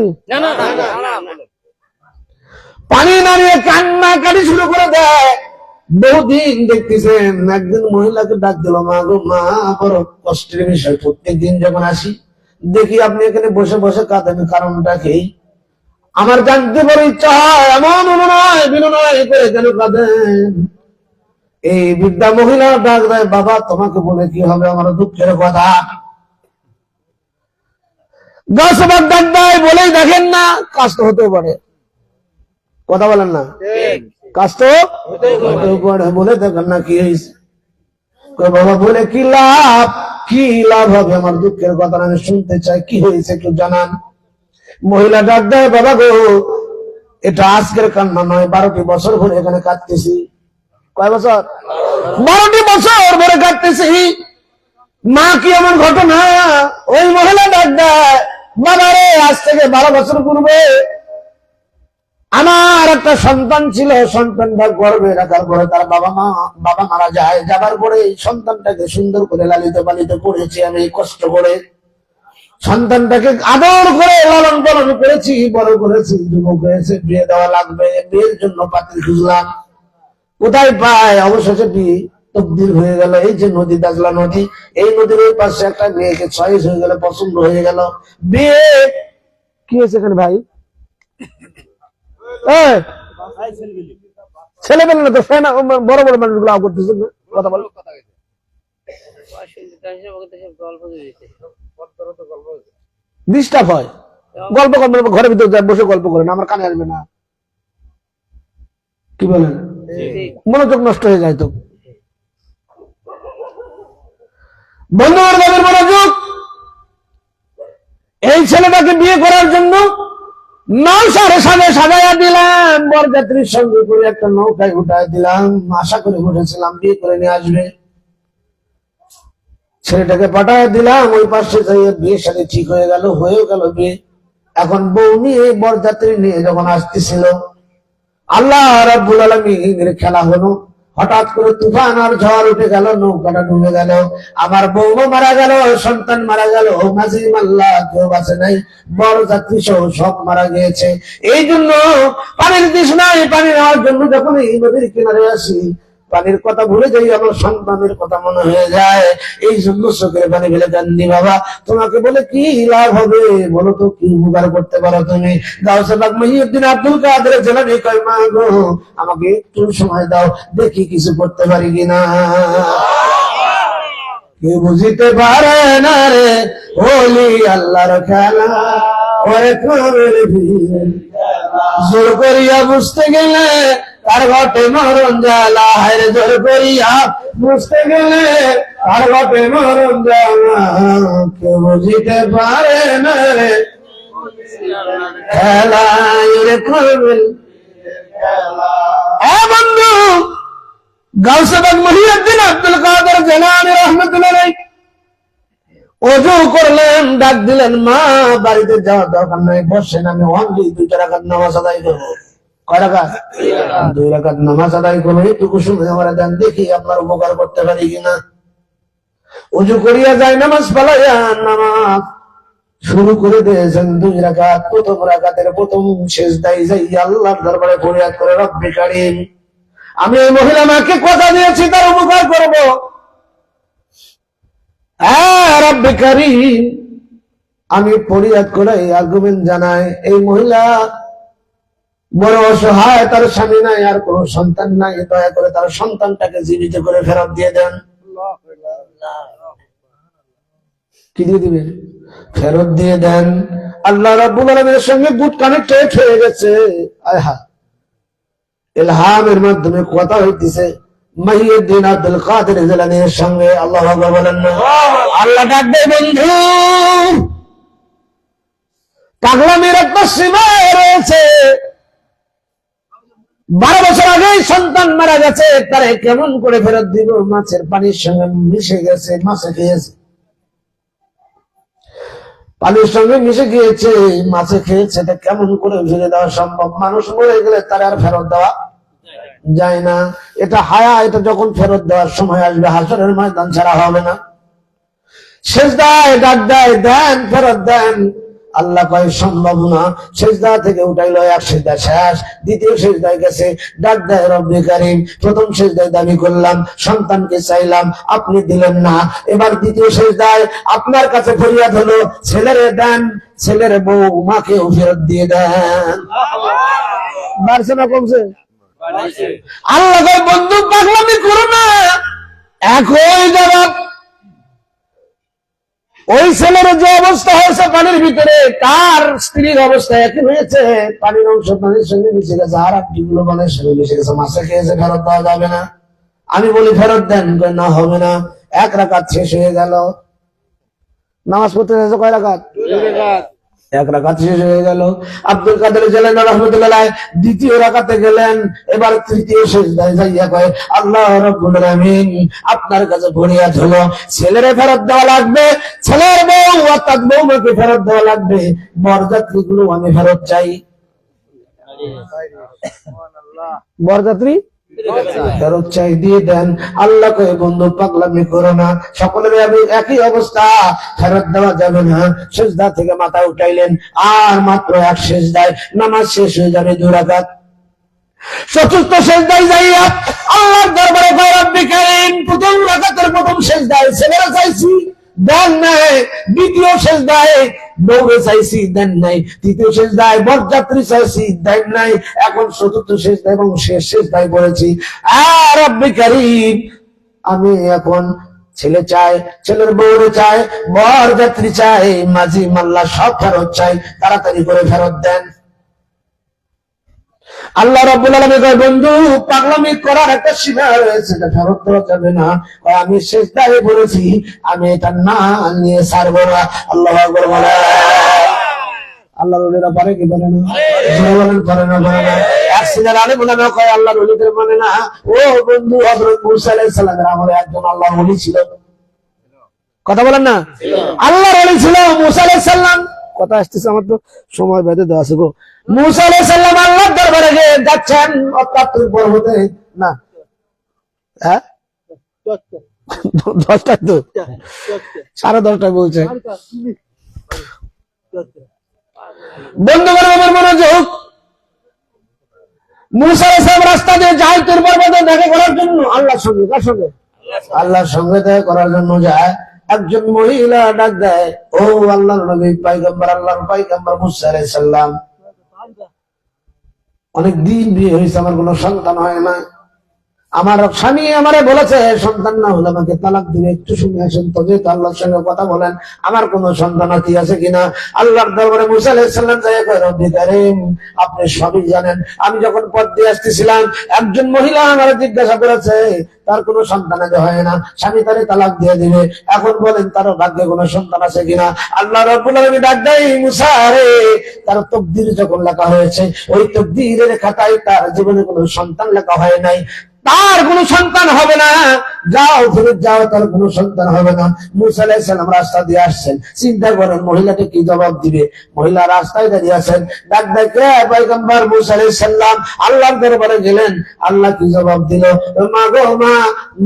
পানি না নিয়ে কান্না কাটি শুরু করে দেয়। বহুদিন দেখতেছেন, একদিন মহিলাকে ডাক দিল, মা গো মা, বড় কষ্টের বিষয়, প্রত্যেকদিন যখন আসি দেখি আপনি এখানে বসে বসে কাঁদেন, কারণটা কি? আমার জানতে বড় ইচ্ছা হয়, এমন অনুনয় বিনয় করে কেন কাঁদেন? এই বৃদ্ধা মহিলা ডাক দেয়, বাবা তোমাকে বলে কি হবে, আমার দুঃখের কথা। গাছবাগ ডাক দেয় বলেই দেখেন না, কাজ তো হতেও পারে, কথা বলেন না, কাজ তো হতেও পারে, বলে দেখেন না কি হয়েছে। বাবা বলে কি লাভ, কি লাভ হবে, আমার দুঃখের কথা আমি শুনতে চাই, কি হয়েছে একটু জানান। মহিলা ডাক দেয়, বাবা গো, এটা আজকের কান্না নয়, 12টি বছর ধরে এখানে কাটতেছি। কয় বছর? 12টি বছর ধরে কাটতেছি। মা কি এমন ঘটনা? ওই মহিলা ডাক দেয়, বাবা রে, আজ থেকে 12 বছর পূর্বে আমার একটা সন্তান ছিল, সন্তানটা গর্ভে রাখার পরে তার বাবা মারা যায়। যাবার পরে এই সন্তানটাকে সুন্দর করে লালিত পালিত করেছি আমি কষ্ট করে, সন্তানটাকে আদর করে লালন পালন করেছি, বড় করেছি, যুবক হয়েছে, বিয়ে দেওয়া লাগবে, বিয়ের জন্য পাত্রী খুঁজলাম, কোথায় পায়? অবশেষে বিয়ে তকদির হয়ে গেল। এই যে নদী, দাজলা নদী, এই নদীর ওই পাশে একটা মেয়েকে চয়েস হয়ে গেল, পছন্দ হয়ে গেল, বিয়ে। কি হয়েছে এখানে ভাই? ছেলে পেলে না তো, বড় বড় মানুষগুলো করতেছে কথা বল। ডিস্টার্ব হয়, গল্প করবেন, ঘরের ভিতরে বসে গল্প করেন, আমার কানে আসবে না। কি বলেন? মনোযোগ নষ্ট হয়ে যায় তো। বন্ধু বান্ধবের মনোযোগ। এই ছেলেটাকে বিয়ে করার জন্য নৌসারে সাজাইয়া দিলাম, বরযাত্রীর সঙ্গে করে একটা নৌকায় উঠায় দিলাম, আশা করে উঠেছিলাম বিয়ে করে নিয়ে আসবে। ছেলেটাকে পাঠায় দিলাম, ওই পাশে যাইয়ে বিয়ের সাথে ঠিক হয়ে গেল, হয়েও গেল বিয়ে। এখন বউ নিয়ে বরযাত্রী নিয়ে যখন আসতেছিল, আল্লাহ রাব্বুল আলামিনের খেলা হলো। হঠাৎ করে তুফান আর ঝড় উঠে গেল, নৌকাটা ডুবে গেল, আমার বউ মারা গেল, সন্তান মারা গেল, নাজিম আল্লাহ কেউ বাঁচে নাই, বরযাত্রী সহ সব মারা গিয়েছে। এই জন্য পানির তৃষ্ণায় পানি নেওয়ার জন্য যখন এই নদীর কিনারে আসি, পানির কথা ভুলে যাই, আমার সন্তানের কথা মনে হয়ে যায়। এই জন্য চোখের পানি ফেলে দেননি। বাবা, তোমাকে বলে কি লাভ হবে বলো তো, কি উপকার করতে পারো তুমি? গাউসে পাক মহিউদ্দিন আব্দুল কাদের জিলানী কয়, মা গো, আমাকে একটু সময় দাও, দেখি কিছু করতে পারি কিনা। কেউ বুঝিতে পারে না রে ওলি আল্লাহর খেলা, ওরে কমের ভিড় জোর করিয়া বুঝতে গেলে তার ঘটে মরণ জ্বালা, হায়রে জোর করিয়া বুঝতে গেলে তার ঘটে মরণ জ্বালা। কেউ বুঝিতে পারে না রে খেলা, রে কমের বন্ধু। গাউসে পাক মহিউদ্দিন আব্দুল কাদের জিলানী রাহমাতুল্লাহ আলাইহি ওযু করলেন, ডাক দিলেন, মা বাড়িতে যাওয়ার দরকার নাই, বসেন, আমি অনলি 2 রাকাত নামাজ আদায় করবো। কয় রাকাত? 2 রাকাত নামাজ আদায় করবো, এইটুকু সময় আমার দেন, দেখি আপনার উপকার করতে পারি কিনা। ওযু করিয়া যায়, নামাজ পালাইয়া নামাজ শুরু করে দিয়েছেন। 2 রাকাত, প্রথম রাকাতের প্রথম সিজদায় যাইয়া আল্লাহর দরবারে ফরিয়াদ করে, রব্বে কারীম, আমি এই মহিলা মাকে কথা দিয়েছি তার উপকার করব। রব্বে কারীম, আমি ফরিয়াদ করে আর্গুমেন্ট জানাই, এই মহিলা বড় অসহায়, তার স্বামী নাই, আর কোন সন্তান নাই, দয়া করে তার সন্তানটাকে জীবিত করে ফেরত দিয়ে দেন। কি দিয়ে দিবেন? ফেরত দিয়ে দেন। আল্লাহ রাব্বুল আলামিনের সঙ্গে গুড কানেক্টেড হয়ে গেছে। আহা, ইলহামের মাধ্যমে কথা হইতেছে মহিউদ্দিন আব্দুল কাদের জিলানীর সঙ্গে। আল্লাহু আকবার বলেন না? আল্লাহ ডাক দেয়, বন্ধু, পাগলামির একটা সীমা রয়েছে। 12 বছর আগেই সন্তান মারা গেছে, তারে কেমন করে ফেরত দিব? মাছের পানির সঙ্গে মিশে গেছে, মাছে খেয়েছে, পানির সঙ্গে মিশে গিয়েছে, মাছে খেয়েছে, তা কেমন করে ফিরে দেওয়া সম্ভব? মানুষ মরে গেলে তার আর ফেরত দেওয়া যায় না। এটা হায়া, এটা যখন ফেরত দেওয়ার সময় আসবে, হাসরের ময়দান ছাড়া হবে না। সেজদায় ডাক দেয়, দেন, ফেরত দেন। আল্লাহ কয় সম্ভব না। সেজদা থেকে উঠাইলো, এক সেজদা শেষ, দ্বিতীয় সেজদায় গেছে, ডাক দেয়, রব্বে কারীম, প্রথম সেজদায় দাবি করলাম, সন্তানকে চাইলাম, আপনি দিলেন না, এবার দ্বিতীয় সেজদায় আপনার কাছে ফরিয়াদ হলো, ছেলেরে দেন, ছেলের বউ মাকেও ফেরত দিয়ে দেন। বাড়ছে না কমছে? আল্লাহ কয়, বন্ধু পাগলামি করো না, একই জবাব ওই ছেলের যে অবস্থা হয়েছে পানির ভিতরে, তার স্ত্রীর অবস্থা একই হয়েছে। পানির অংশ পানির সঙ্গে মিশে গেছে, আর আপনিগুলো পানির সঙ্গে মিশে গেছে। মাছে খেয়েছে, ফেরত দেওয়া যাবে না। আমি বলি ফেরত দেন, কয় না হবে না। এক রাকাত শেষ হয়ে গেল। নামাজ পড়তে যাচ্ছে কয় রাকাত? 2 রাকাত। এক রাকাত শেষ হয়ে গেল। আব্দুল কাদের জিলানী রাহমাতুল্লাহ দ্বিতীয় রাকাতে গেলেন। এবার তৃতীয় সিজদায় যাইয়া কয়, আল্লাহ রাব্বুল আলামিন, আপনার কাছে ফরিয়াদ হলো, ছেলেরে ফেরত দেওয়া লাগবে, ছেলের বউ অর্থাৎ বউমাকে ফেরত দেওয়া লাগবে, বরযাত্রীগুলো আমি ফেরত চাই। বরযাত্রী ফেরত চাই, দিয়ে দেন। আল্লাহ কয়ে, বন্ধু পাগলামি করো না, সকলের একই অবস্থা, ফেরত দেওয়া যাবে না। সিজদা থেকে মাথা উঠাইলেন, আর মাত্র এক সিজদায় নামাজ শেষ হয়ে যাবে 2 রাকাত। চতুর্থ সিজদায় যাইয়া আল্লাহর দরবারে কয়, রব্বি কারীম, প্রথম রাকাতের প্রথম সিজদায় ছেলেরা চাইছি, দেন নাই। দ্বিতীয় সিজদায় বউরে চাইছি, দেন নাই। তৃতীয় সিজদায় বরযাত্রী চাইছি, দেন নাই। এখন চতুর্থ সিজদায় এবং শেষ সিজদায় পড়েছি, আর রব্বি কারীম, আমি এখন ছেলে চাই, ছেলের বউরে চাই, বরযাত্রী চাই, মাঝি মাল্লা সব ফেরত চাই, তাড়াতাড়ি করে ফেরত দেন। আল্লাহ রাব্বুল আলামিন কয়, বন্ধু পাগলামি করার একটা সীমা রয়েছে, এটা ফেরত দেওয়া যাবে না। আমি সিজদায় পড়েছি, আমি এটা না নিয়ে ছাড়বো না। আল্লাহু আকবার বলে। আল্লাহর ওলিরা পারে কি পারে না? জোরে বলেন, পারে না? পারে না? এক সিনার আলী বলে না, কয় আল্লাহর ওলিদের মানে না। ও বন্ধু, হযরত মূসা আলাইহিস সালামের আমলে একজন আল্লাহর ওলি ছিল। কথা বলেন না? আল্লাহর ওলি ছিল মূসা আলাইহিস সালাম। কথা আসতেছে, আমার তো সময় বেঁধে দেওয়া আছে গো। মূসা আলাইহিস সালাম আল্লাহর দরবারে যাচ্ছেন, অর্থাৎ পর্বতে না, হ্যাঁ 10টায় তো 10:30 বলছে। বন্ধুগণ আমার মনোযোগ, মূসা আলাইহিস সালাম রাস্তা দিয়ে যায় তুর পর্বতে দেখা করার জন্য, আল্লাহর সঙ্গে। কার সঙ্গে? আল্লাহর সঙ্গে দেখা করার জন্য যায়। একজন মহিলা ডাক দেয়, ও আল্লাহর নবী পয়গম্বর, আল্লাহর পয়গম্বর মূসা আলাইহিস সালাম, অনেক দিন বিয়ে হয়েছে, আমার কোনো সন্তান হয় না। আমার স্বামী আমারে বলেছে, সন্তান না হলে আমাকে তালাক দিবে। একটু শুনে আসেন তো, যেহেতু আল্লাহর সঙ্গে কথা বলেন, আমার কোন সন্তানাতি আছে কিনা। আল্লাহর দরবারে মূসা আলাইহিস সালাম যায়, কয়, রব্বি কারীম, আপনি সবই জানেন। আমি যখন পথ দিয়ে আসতেছিলাম, একজন মহিলা আমারে জিজ্ঞাসা করেছে, তার কোনো সন্তান আগে হয় না, স্বামী তারে তালাক দিয়ে দিবে। এখন বলেন, তার ভাগ্যে কোনো সন্তান আছে কিনা। আল্লাহ রাব্বুল আলামিন ডাক দেয়, মূসা রে, তার তকদির যখন লেখা হয়েছে, ওই তকদিরের খাতায় তার জীবনে কোনো সন্তান লেখা হয় নাই, তার কোনো সন্তান হবে না। যাও, ফেরত যাও, তার কোনো সন্তান হবে না। মূসা আলাইহিস সালাম রাস্তা দিয়ে আসছেন, চিন্তা করেন মহিলাটা কি জবাব দিবে। মহিলা রাস্তায় দাঁড়িয়ে আছেন, ডাক দেখে পয়গম্বর মূসা আলাইহিস সালাম আল্লাহর দরবারে গেলেন। আল্লাহ কি জবাব দিল? মা গো মা,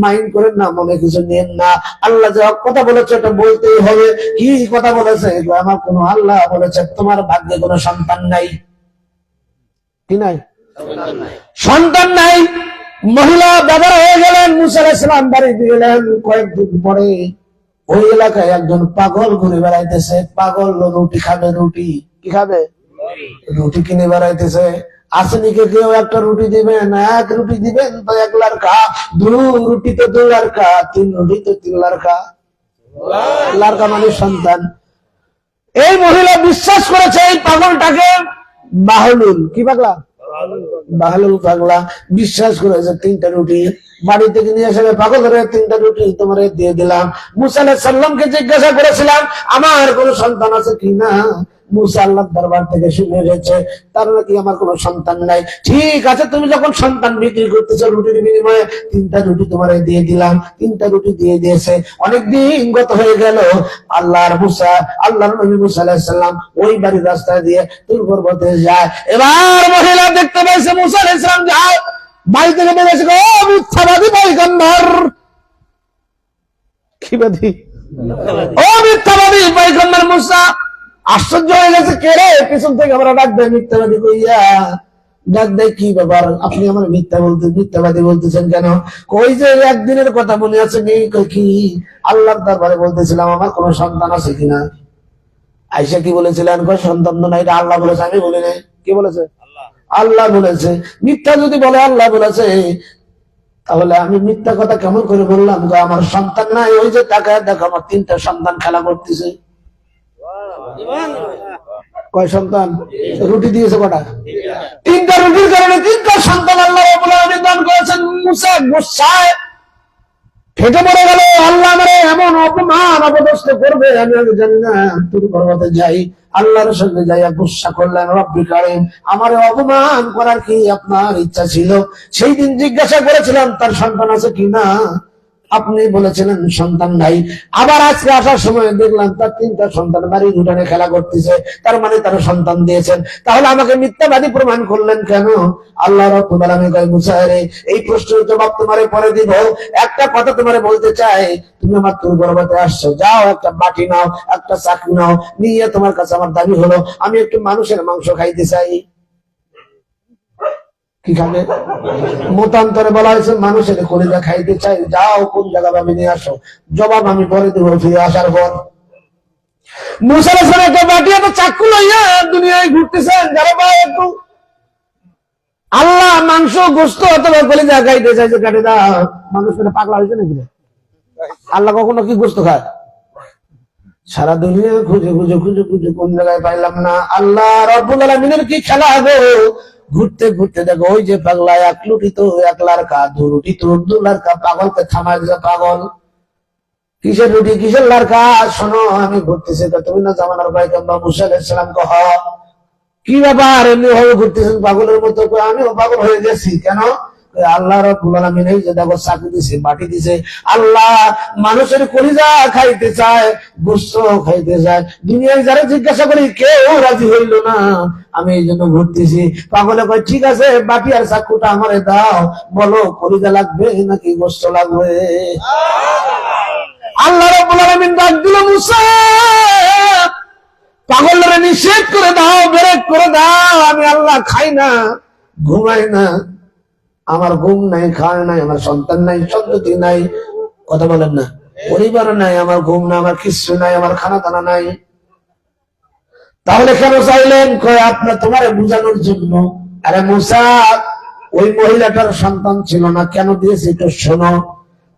মাইন্ড করেন না, মনে কিছু নেন না। আল্লাহ যে কথা বলেছে এটা বলতেই হবে। কি কথা বলেছে? আমার কোনো আল্লাহ বলেছে তোমার ভাগ্যে কোনো সন্তান নাই। কি নাই? সন্তান নাই। মহিলা বেদর হয়ে গেলেন, মূসা আলাইহিস সালাম বাড়িতে গেলেন। কয়েকদিন পরে ওই এলাকায় একজন পাগল ঘুরে বেড়াইতেছে। পাগল রুটি খাবে, রুটি কি খাবে? রুটি কিনে বেড়াইতেছে। আসেনিকে কেউ একটা রুটি দিবেন, এক রুটি দিবেন তো 1 লারকা, 2 রুটি তো 2 লারকা, 3 রুটি তো 3 লারকা। লারকা মানে সন্তান। এই মহিলা বিশ্বাস করেছে এই পাগলটাকে, বাহলুল। কি পাগলা? বাহলুল পাগলা বিশ্বাস করেছে। 3টা রুটি বাড়ি থেকে নিয়ে এসে, পাগল ধরে 3টা রুটি তোমার দিয়ে দিলাম। মূসা আলাইহিস সালামকে জিজ্ঞাসা করেছিলাম, আমার কোন সন্তান আছে কিনা। মূসা আল্লাহর দরবার থেকে শুনে এসেছে, তার নাকি আমার কোনো সন্তান নাই। ঠিক আছে, তুমি যখন সন্তান বিক্রি করতেছো, রুটির বিনিময়ে 3টা রুটি তোমার দিয়ে দিলাম। 3টা রুটি দিয়ে দিয়েছে। অনেকদিন গত হয়ে গেল। আল্লাহর নবী মূসা আলাইহিস সালাম ওই বাড়ির রাস্তা দিয়ে তুর পর্বতে যায়। এবার মহিলা দেখতে পাইছে মূসা আলাইহিস সালাম যায়, বাড়ি থেকে বেরিয়েছে। ও মিথ্যাবাদী পয়গম্বর! কি বাদী? ও মিথ্যাবাদী পয়গম্বর মূসা! আশ্চর্য হয়ে গেছে, কে রে? পিছন থেকে আমরা ডাক দেয়, মিথ্যাবাদী কইয়া। ডাক দেয়, কি ব্যাপার, আপনি আমার মিথ্যাবাদী বলতেছেন কেন? কই যে একদিনের কথা মনে আছে নেই? কি? আল্লাহর দরবারে বলতেছিলাম আমার কোন সন্তান আছে কিনা। আয়েশা কি বলেছিলেন? সন্তান তো নাই, এটা আল্লাহ বলেছে, আমি বলি নাই। কি বলেছে? আল্লাহ বলেছে। মিথ্যা যদি বলে আল্লাহ বলেছে, তাহলে আমি মিথ্যা কথা কেমন করে বললাম যে আমার সন্তান নাই? ওই যে তাকায় দেখো আমার 3টা সন্তান খেলা করতেছে। কয় সন্তান? রুটি দিয়েছে কটা? 3টা রুটির কারণে 3টা সন্তান আল্লাহ রাব্বুল আলামিন দান করেছেন। মুসা গুসায় ফেটে পড়ে গেল, আল্লাহ আমারে এমন অপমান অপদস্থ করবে আমি আগে জানি না। তুর পর্বতে যাই, আল্লাহর সঙ্গে যাইয়া গুসা করলেন, রব্বি কারীম আমারে অপমান করার কি আপনার ইচ্ছা ছিল? সেই দিন জিজ্ঞাসা করেছিলাম তার সন্তান আছে কিনা, আপনি বলেছিলেন সন্তান নাই। আবার আজকে আসার সময় দেখলাম তার 3টা সন্তান বাড়ির উঠানে খেলা করতেছে, তার মানে তার সন্তান দিয়েছেন। তাহলে আমাকে মিথ্যাবাদী প্রমাণ করলেন কেন? আল্লাহ রাব্বুল আলামিন কয় মুসা রে, এই প্রশ্নের জবাব তোমারে পরে দিব। একটা কথা তোমারে বলতে চাই, তুমি আমার তুর পর্বতে আসছো, যাও একটা বাটি নাও, একটা চাকু নাও, নিয়ে তোমার কাছে আমার দাবি হলো আমি একটু মানুষের মাংস খাইতে চাই। কি খাবে? মতান্তরে বলা হয়েছে মানুষের কলিজা খাইতে চাই, যাও কোন জায়গা ভাবে নিয়ে আসো, জবাব আমি পরে দেবো ফিরে আসার পর। মুসা আলাইহিস সালাম একটা বাটি একটা চাকু লইয়া দুনিয়ায় ঘুরতেছেন, যারা ভাই একটু আল্লাহ মাংস গোস্ত অথবা কলিজা খাইতে চাইছে, কাটে দাও। মানুষ পাগলা হয়েছে নাকি? আল্লাহ কখনো কি গোস্ত খায়? সারা দুনিয়া খুঁজে খুঁজে খুঁজে খুঁজে কোন জায়গায় পাইলাম না। আল্লাহ রাব্বুল আলামিনের কি খেলা গো! ঘুরতে ঘুরতে দেখো ওই যে পাগলা, 1 লুটি তো 1 লারকা, 2 রুটি তো 2 লারকা, পাগলকে থামায় দিছে। পাগল কিসের রুটি কিসের লারকা? শোনো আমি ঘুরতেছি, তুমি না জামানার পয়গম্বর মুসা আলাইহিস সালাম কহ কি ব্যাপার এমনি ভাবে ঘুরতেছেন পাগলের মতো? আমিও পাগল হয়ে গেছি। কেন? আল্লাহ রাব্বুল আলামিন এই যে দেখো চাকু দিছে, বাটি দিছে। আল্লাহ মানুষের কলিজা খাইতে চায়, গোশত খাইতে চায়। দুনিয়ায় যারা জিজ্ঞাসা করি কেউ রাজি হইল না, আমি এই জন্য ঘুরতেছি। পাগলে কয় ঠিক আছে, বাটি আর চাকুটা আমারে দাও, বলো কলিজা লাগবে নাকি গোশত লাগবে? আল্লাহ রাব্বুল আলামিন ডাক দিল, মুসা পাগলরা নিষেধ করে দাও, ব্রেক করে দাও। আমি আল্লাহ খাই না, ঘুমাই না, আমার ঘুম নাই, খাওয়া নাই, আমার সন্তান নাই, সন্ততি নাই, কথা বলেন না, পরিবার নাই, আমার ঘুম না, আমার কিছু নাই, আমার খানা দানা নাই। তাহলে কেন চাইলেন? কয় আপনার তোমার বুঝানোর জন্য। আরে মুসা, ওই মহিলাটার সন্তান ছিল না, কেন দিয়েছে একটু শোনো।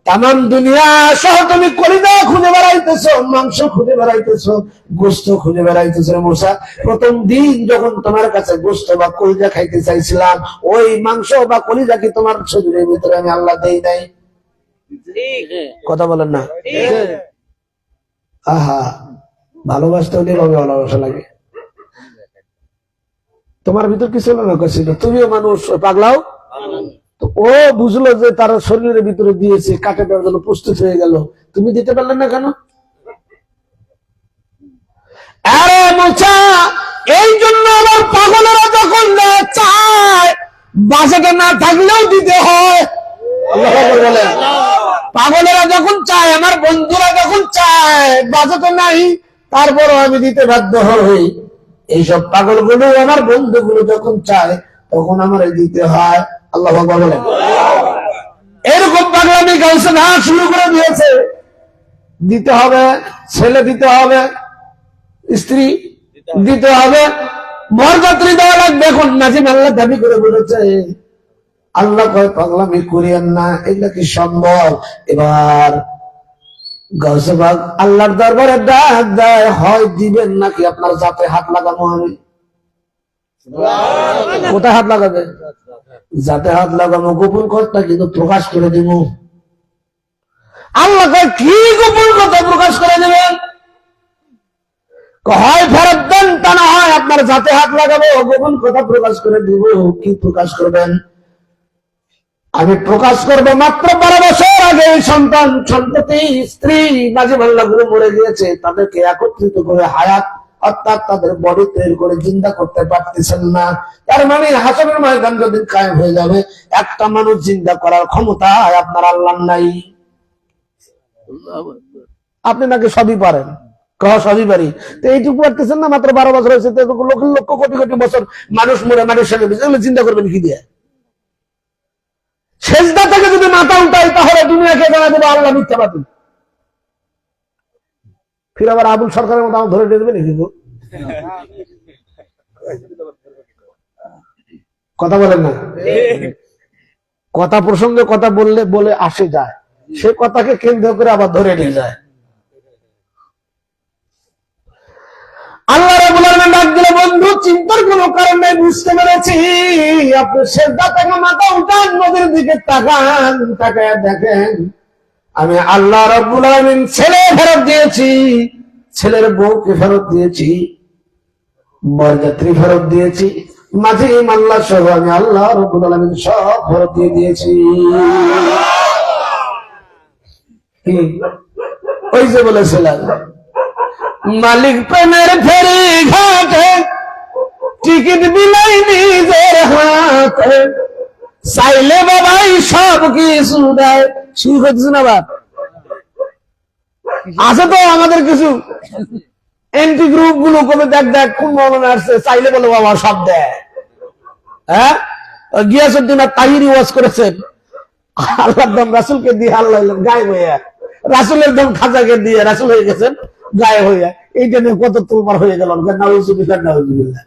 তামাম দুনিয়া সহ তুমি কলিজা খুঁজে বেড়াইতেছো, মাংস খুঁজে বেড়াইতেছো, গোস্ত খুঁজে বেড়াইতেছো। মুসা, প্রথম দিন যখন তোমার কাছে গোস্ত বা কলিজা খাইতে চাইছিলাম, ওই মাংস বা কলিজা কি তোমার শরীরের ভিতরে আমি আল্লাহ দেই নাই? কথা বলেন না? আহা, ভালোবাসতে হলে ভাবে ভালোবাসা লাগে। তোমার ভিতর কি ছিল না? ছিল। তুমিও মানুষ, পাগলাও। তো ও বুঝলো যে তার শরীরের ভিতরে দিয়েছে, কাটে দেওয়ার জন্য প্রস্তুত হয়ে গেল, তুমি দিতে পারলেন না কেন? আরে মুসা, এই জন্য আমার পাগলেরা যখন চায়, বাজেটে না থাকলেও দিতে হয়। বলেন, পাগলেরা যখন চায়, আমার বন্ধুরা যখন চায়, বাজেটে নাই, তারপরও আমি দিতে বাধ্য হই। এইসব পাগলগুলো আমার বন্ধুগুলো যখন চায়, তখন আমার দিতে হয়। আল্লাহ বলেন, এরকম পাগলামি গাউসে না শুরু করে দিয়েছে। দিতে হবে, ছেলে দিতে হবে, স্ত্রী দিতে হবে, বরযাত্রী দেওয়া লাগবে। এখন নাজিম আল্লাহ দাবি করে বলেছে, আল্লাহ কয় পাগলামি করিয়েন না, এগুলা কি সম্ভব? এবার গাউসে পাক আল্লাহর দরবারে ডাক দেয়, হয় দিবেন নাকি আপনার জাতে হাত লাগানো হবে। কোথায় হাত লাগাবে? যাতে হাত লাগানো গোপন কথা কিন্তু প্রকাশ করে দিব। আল্লাহ কি গোপন কথা প্রকাশ করে দেবেন? হয় ফেরত দেন, তা না হয় আপনার যাতে হাত লাগাবো, গোপন কথা প্রকাশ করে দিব। কি প্রকাশ করবেন? আমি প্রকাশ করবো মাত্র 12 বছর আগে সন্তান সন্ততি স্ত্রী নাজিম আল্লাহ গুলো মরে গিয়েছে, তাদেরকে একত্রিত করে হায়াত অর্থাৎ তাদের বডি তৈরি করে জিন্দা করতে পারতেছেন না। তার মানে হাসরের ময়দান যদি কায়েম হয়ে যাবে, একটা মানুষ জিন্দা করার ক্ষমতা আপনার আল্লাহর নাই। আপনি নাকি সবই পারেন, সবই পারি, তো এইটুকু পারতেছেন না? মাত্র 12 বছর হয়েছে, লক্ষ লক্ষ কোটি কোটি বছর মানুষ মরে মানুষের সঙ্গে চিন্তা করবেন কি দিয়ে? সেজদা থেকে যদি মাথা উঠাই, তাহলে দুনিয়াকে জানা দেবো আল্লাহ মিথ্যাবাদী। ফির আবার আবুল সরকারের মতো আমার ধরে দেবে নাকি? কথা বলেন না? কথা প্রসঙ্গে কথা বললে বলে আসে যায়, সে কথাকে কেন্দ্র করে আবার ধরে নিয়ে যায়। আল্লাহ রাব্বুল আলামিন ডাক দিলে, বন্ধু চিন্তার কোনো কারণ নেই, বুঝতে পেরেছি। আপনি সিজদা থেকে মাথা উঠান, নদীর দিকে তাকান, তাকায় দেখেন আমি আল্লাহ রাব্বুল আলামিন ছেলে ফেরত দিয়েছি, ছেলের বউকে ফেরত দিয়েছি, বরযাত্রী ফেরত দিয়েছি, মাঝি মাল্লা সহ আমি আল্লাহ রাব্বুল আলামিন সব ফেরত দিয়ে দিয়েছি। কি? ওই যে বলেছিলাম, মালিক প্রেমের ফেরি ঘাটে টিকিট বিলাই নিজের হাতে, চাইলে বাবাই সব কিছু দেয়। শুরু করতেছে না বাপ? আছে তো আমাদের কিছু এন্টি গ্রুপ গুলো, কবে দেখ দেখ কোন মৌলানা আসছে, চাইলে বলে বাবা সব দেয়। হ্যাঁ, গিয়াসউদ্দিন আর তাহিরি ওয়াজ করেছেন, আল্লাহর দম রাসূলকে দিয়ে আল্লাহ গায়েব হয়ে, রাসূলের দম খাজাকে দিয়ে রাসূল হয়ে গেছেন গায়েব হইয়া। এইটা নিয়ে কত তোলপাড় হয়ে গেল। নাউজুবিল্লাহ নাউজুবিল্লাহ।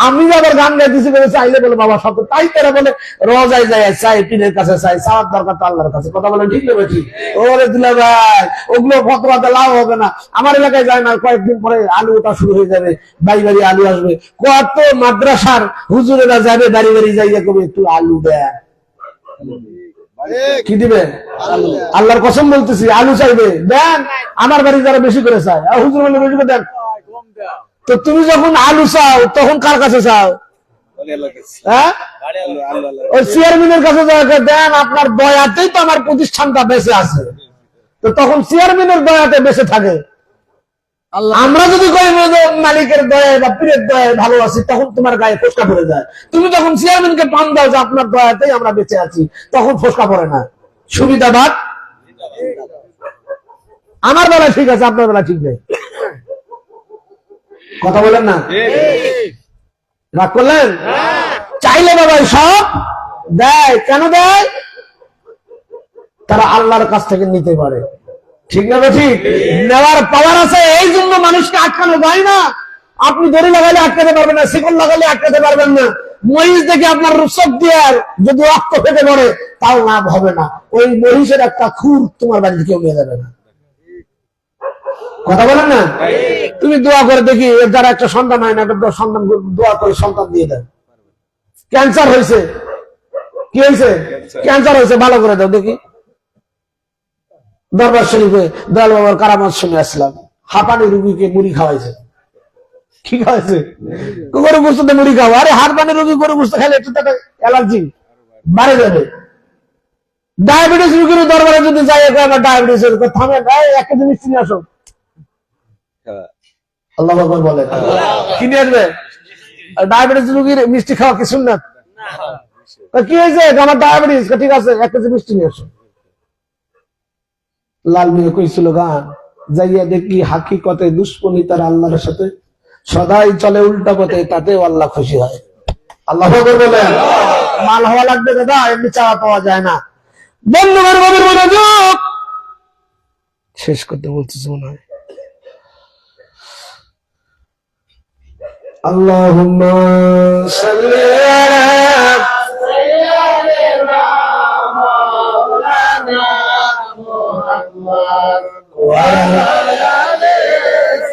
আমি আবার গান গাইতেছি, চাইলে বলে বাবা সব, তাই তারা বলে রোজায় যায় চাই, পীরের কাছে চাই, চাওয়ার দরকার তো আল্লাহর কাছে। কথা বলে ঠিক নেবে ঠিক? ওরে দিলা ভাই, ওগুলো ফতোয়াতে লাভ হবে না। আমার এলাকায় যায় না, কয়েকদিন পরে আলু ওটা শুরু হয়ে যাবে, বাড়ি বাড়ি আলু আসবে। কত মাদ্রাসার হুজুরেরা যাবে বাড়ি বাড়ি যাইয়া কবে একটু আলু দেয়। কি দিবে? আল্লাহর কসম বলতেছি, আলু চাইবে দেন। আমার বাড়ি যারা বেশি করে চায়, আর হুজুর বলে বেশি করে দেন। তো তুমি যখন আলু চাও তখন কার কাছে চাও? হ্যাঁ, ওই চেয়ারম্যানের কাছে দেন। আপনার দয়াতেই তো আমার প্রতিষ্ঠানটা বেঁচে আছে, তো তখন চেয়ারম্যানের দয়াতে বেঁচে থাকে। আমরা যদি মালিকের দয়ায় বা পীরের দয়ায় ভালো আছি, তখন তোমার গায়ে ফোসকা পড়ে যায়। তুমি যখন চেয়ারম্যানকে পান দাও যে আপনার দয়াতেই আমরা বেঁচে আছি, তখন ফোসকা পড়ে না। সুবিধাবাদ। আমার বেলা ঠিক আছে, আপনার বেলা ঠিক নেই। কথা বলেন না? রাগ করলেন? চাইলে বাবা সব দেয়। কেন দেয়? তারা আল্লাহর কাছ থেকে নিতে পারে। ঠিক না? ঠিক নেওয়ার পাওয়ার আছে, এই জন্য মানুষকে আটকানো যায় না। আপনি দড়ি লাগালে আটকাতে পারবেন না, শিকল লাগালে আটকাতে পারবেন না। মহিষ দেখে আপনার রুসক দিয়ে যদি রক্ত ফেটে পড়ে, তাও লাভ হবে না। ওই মহিষের একটা খুর তোমার বাড়িতে কেউ নিয়ে যাবে না। কথা বলেন না? তুমি দোয়া করে দেখি, যারা একটা সন্তান হয় না, একটা সন্তান দোয়া করে সন্তান দিয়ে দেন। ক্যান্সার হয়েছে, কি হয়েছে? ক্যান্সার হয়েছে, ভালো করে দাও দেখি। দরবার শরীফে দয়াল বাবার কারামত শুনে আসলাম, হাঁপানি রুগীকে মুড়ি খাওয়াইছে। কি খাওয়াইছে? গরু গোশতে মুড়ি খাওয়া। আরে হাঁপানি রুগী গরু গোশত খাইলে একটু তাকে অ্যালার্জি বাড়ে যাবে। ডায়াবেটিস রুগীর দরবারে যদি যাই, আমার ডায়াবেটিস থামে, এক কেজি মিষ্টি নিয়ে আসো। আল্লাহ আকবার বলে, কি নিয়ে আসবে? ডায়াবেটিস রুগীর মিষ্টি খাওয়া কি সুন্নাত? কি হয়েছে? আমার ডায়াবেটিস। ঠিক আছে, 1 কেজি মিষ্টি নিয়ে আসো। লাল মিয়া কইছিল গান, যাইয়া দেখি হাকিকতে দুশ্মনী তার আল্লাহর সাথে, সদাই চলে উল্টা পথে, তাতেও আল্লাহ খুশি হয়। আল্লাহ আকবার বলেন। মাল হওয়া লাগবে দাদা, এমনি চাওয়া পাওয়া যায় না। বন্ধুগণ বাবের মনোযোগ শেষ করতে বলতেছে মনে হয়। আল্লাহুম্মা সাল্লি আলা সাইয়্যিদিনা মাওলানা মুহাম্মদ ওয়া আলা আলি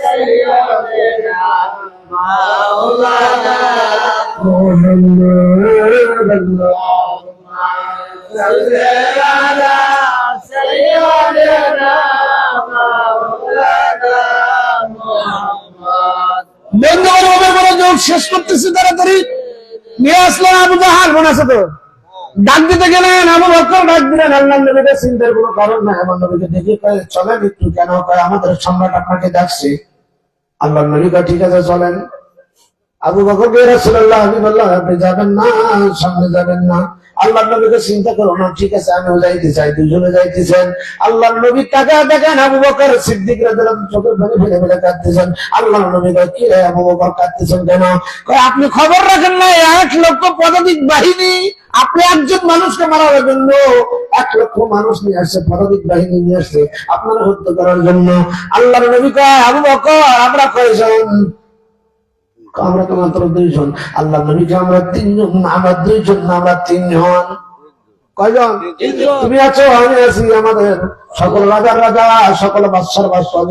সাইয়্যিদিনা মাওলানা মুহাম্মদ। আল্লাহুম্মা সাল্লি আলা সাইয়্যিদিনা মাওলানা মুহাম্মদ। শেষ করতেছি তাড়াতাড়ি। নিয়ে আসলেন আবু জাহাল, মনে আছে তো? ডাক দিতে গেলেন, আবু বকর ডাক দিলেন। আল্লাহ নবীকে চিন্তার কোনো কারণ নাই। আমার নবীকে দেখে কয় চলেন একটু। কেন? কয় আমাদের সম্রাট আপনাকে ডাকছে। আল্লাহ নবী কয় ঠিক আছে চলেন। আবু বকর কে রাসূলুল্লাহ, আমি বললাম আপনি যাবেন না, সামনে যাবেন না। আল্লাহ নবীকে চিন্তা করো না, ঠিক আছে আমিও যাইতে চাই, দুজনে যাইতেছেন। আল্লাহ নবী তাকে দেখেন আবু বকর সিদ্দিক রাদিয়াল্লাহু আনহু চোখে পানি ফেলে ফেলে কাঁদতেছেন। আল্লাহ নবী কয় কি রে আবু বকর কাঁদতেছেন কেন? কয় আপনি খবর রাখেন না, 1 লক্ষ পদাতিক বাহিনী, আপনি একজন মানুষকে মারার জন্য 1 লক্ষ মানুষ নিয়ে আসছে, পদাতিক বাহিনী নিয়ে আসছে আপনারা হত্যা করার জন্য। আল্লাহ নবী কয় আবু বকর আমরা কয়জন? আমরা তো মাত্র 2 জন। আল্লাহ নবী আমরা 3 জন। আমরা 2 জন না, আমরা 3 জন। কয়জন? তুমি আছো, আমি আছি, আমাদের সকল রাজার রাজা, সকল বাদশার বাদশাহ,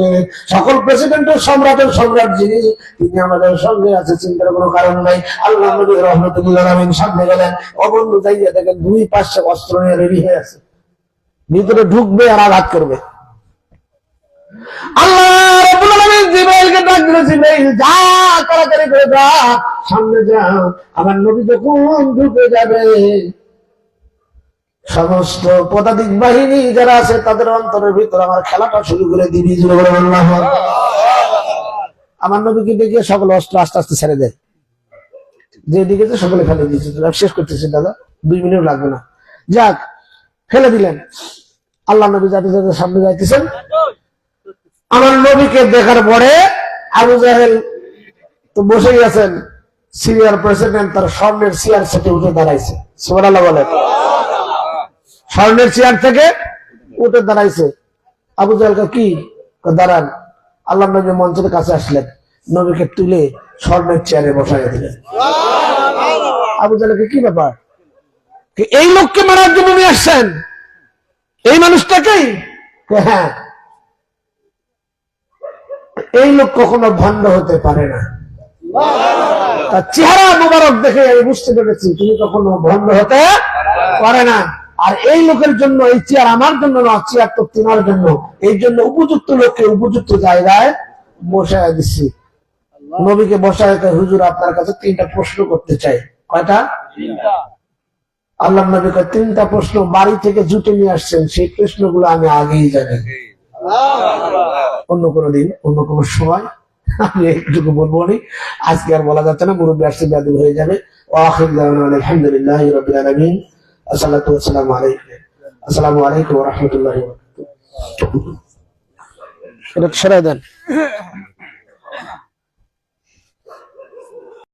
সকল প্রেসিডেন্টের সম্রাটের সম্রাট যিনি, তিনি আমাদের সঙ্গে আছে, চিন্তার কোনো কারণ নাই। আল্লাহ নবী রহমতুল্লাহ আলামিন সামনে গেলেন, অবন্ধু যাইয়া দেখেন দুই পাশে অস্ত্র নিয়ে রেডি হয়ে আছে, ভিতরে ঢুকবে আর আঘাত করবে। আল্লাহ রাব্বুল আলামিন জিবরাইলকে ডাক দিলেন, জিবরাইল যা, তাড়াতাড়ি করে যা, সামনে যাও। আমার নবী যখন ঢুকে যাবে, সমস্ত পদাতিক বাহিনী যারা আছে তাদের অন্তরের ভিতর আমার খেলাটা শুরু করে দিবি। আল্লাহু আকবার। আমার নবীকে দেখে সকল অস্ত্র আস্তে আস্তে ছেড়ে দেয়, যেদিকে যে সকলে ফেলে দিয়েছে। শেষ করতেছি দাদা, 2 মিনিট লাগবে না। যাক, ফেলে দিলেন। আল্লাহ নবী যাতে যাতে সামনে যাইতেছেন, আমার নবীকে দেখার পরে আবু জাহেল তো বসেই আছেন, সিরিয়ার প্রেসিডেন্ট তার স্বর্ণের চেয়ার থেকে উঠে দাঁড়াইছে। সুবহানাল্লাহ বলে। স্বর্ণের চেয়ার থেকে উঠে দাঁড়াইছে। আবু জাহেলকে কি দাঁড়ান। আল্লাহ নবী মঞ্চের কাছে আসলেন, নবীকে তুলে স্বর্ণের চেয়ারে বসাইয়া দিলেন। আবু জাহেলকে কি ব্যাপার, এই লোককে মারার জন্য নিয়ে আসছেন, এই মানুষটাকেই? হ্যাঁ, এই লোক কখনো ভণ্ড হতে পারে না। তার চেহারা মোবারক দেখে আমি বুঝতে পেরেছি তিনি কখনো ভণ্ড হতে পারে না। আর এই লোকের জন্য এই চেয়ার আমার জন্য না, চেয়ার তো তোমার জন্য। এই জন্য উপযুক্ত লোককে উপযুক্ত জায়গায় বসায় দিচ্ছি। নবীকে বসায়, হুজুর আপনার কাছে 3টা প্রশ্ন করতে চাই। কয়টা? আল্লাহ নবী কয় 3টা প্রশ্ন বাড়ি থেকে জুটে নিয়ে আসছেন, সেই প্রশ্নগুলো আমি আগেই জানি। অন্য কোনো দিন, অন্য কোনো সময় আমি একটুকু বলবো নি, আজকে আর বলা যাচ্ছে না, মুরব্বী আসছে ব্যাধি হয়ে যাবে। আলহামদুলিল্লাহি রাব্বিল আলামিন, আসসালাতু ওয়াসসালামু আলাইকুম, আসসালামু আলাইকুম ওয়া রাহমাতুল্লাহি ওয়া বারাকাতুহু। এটা সরাই দেন।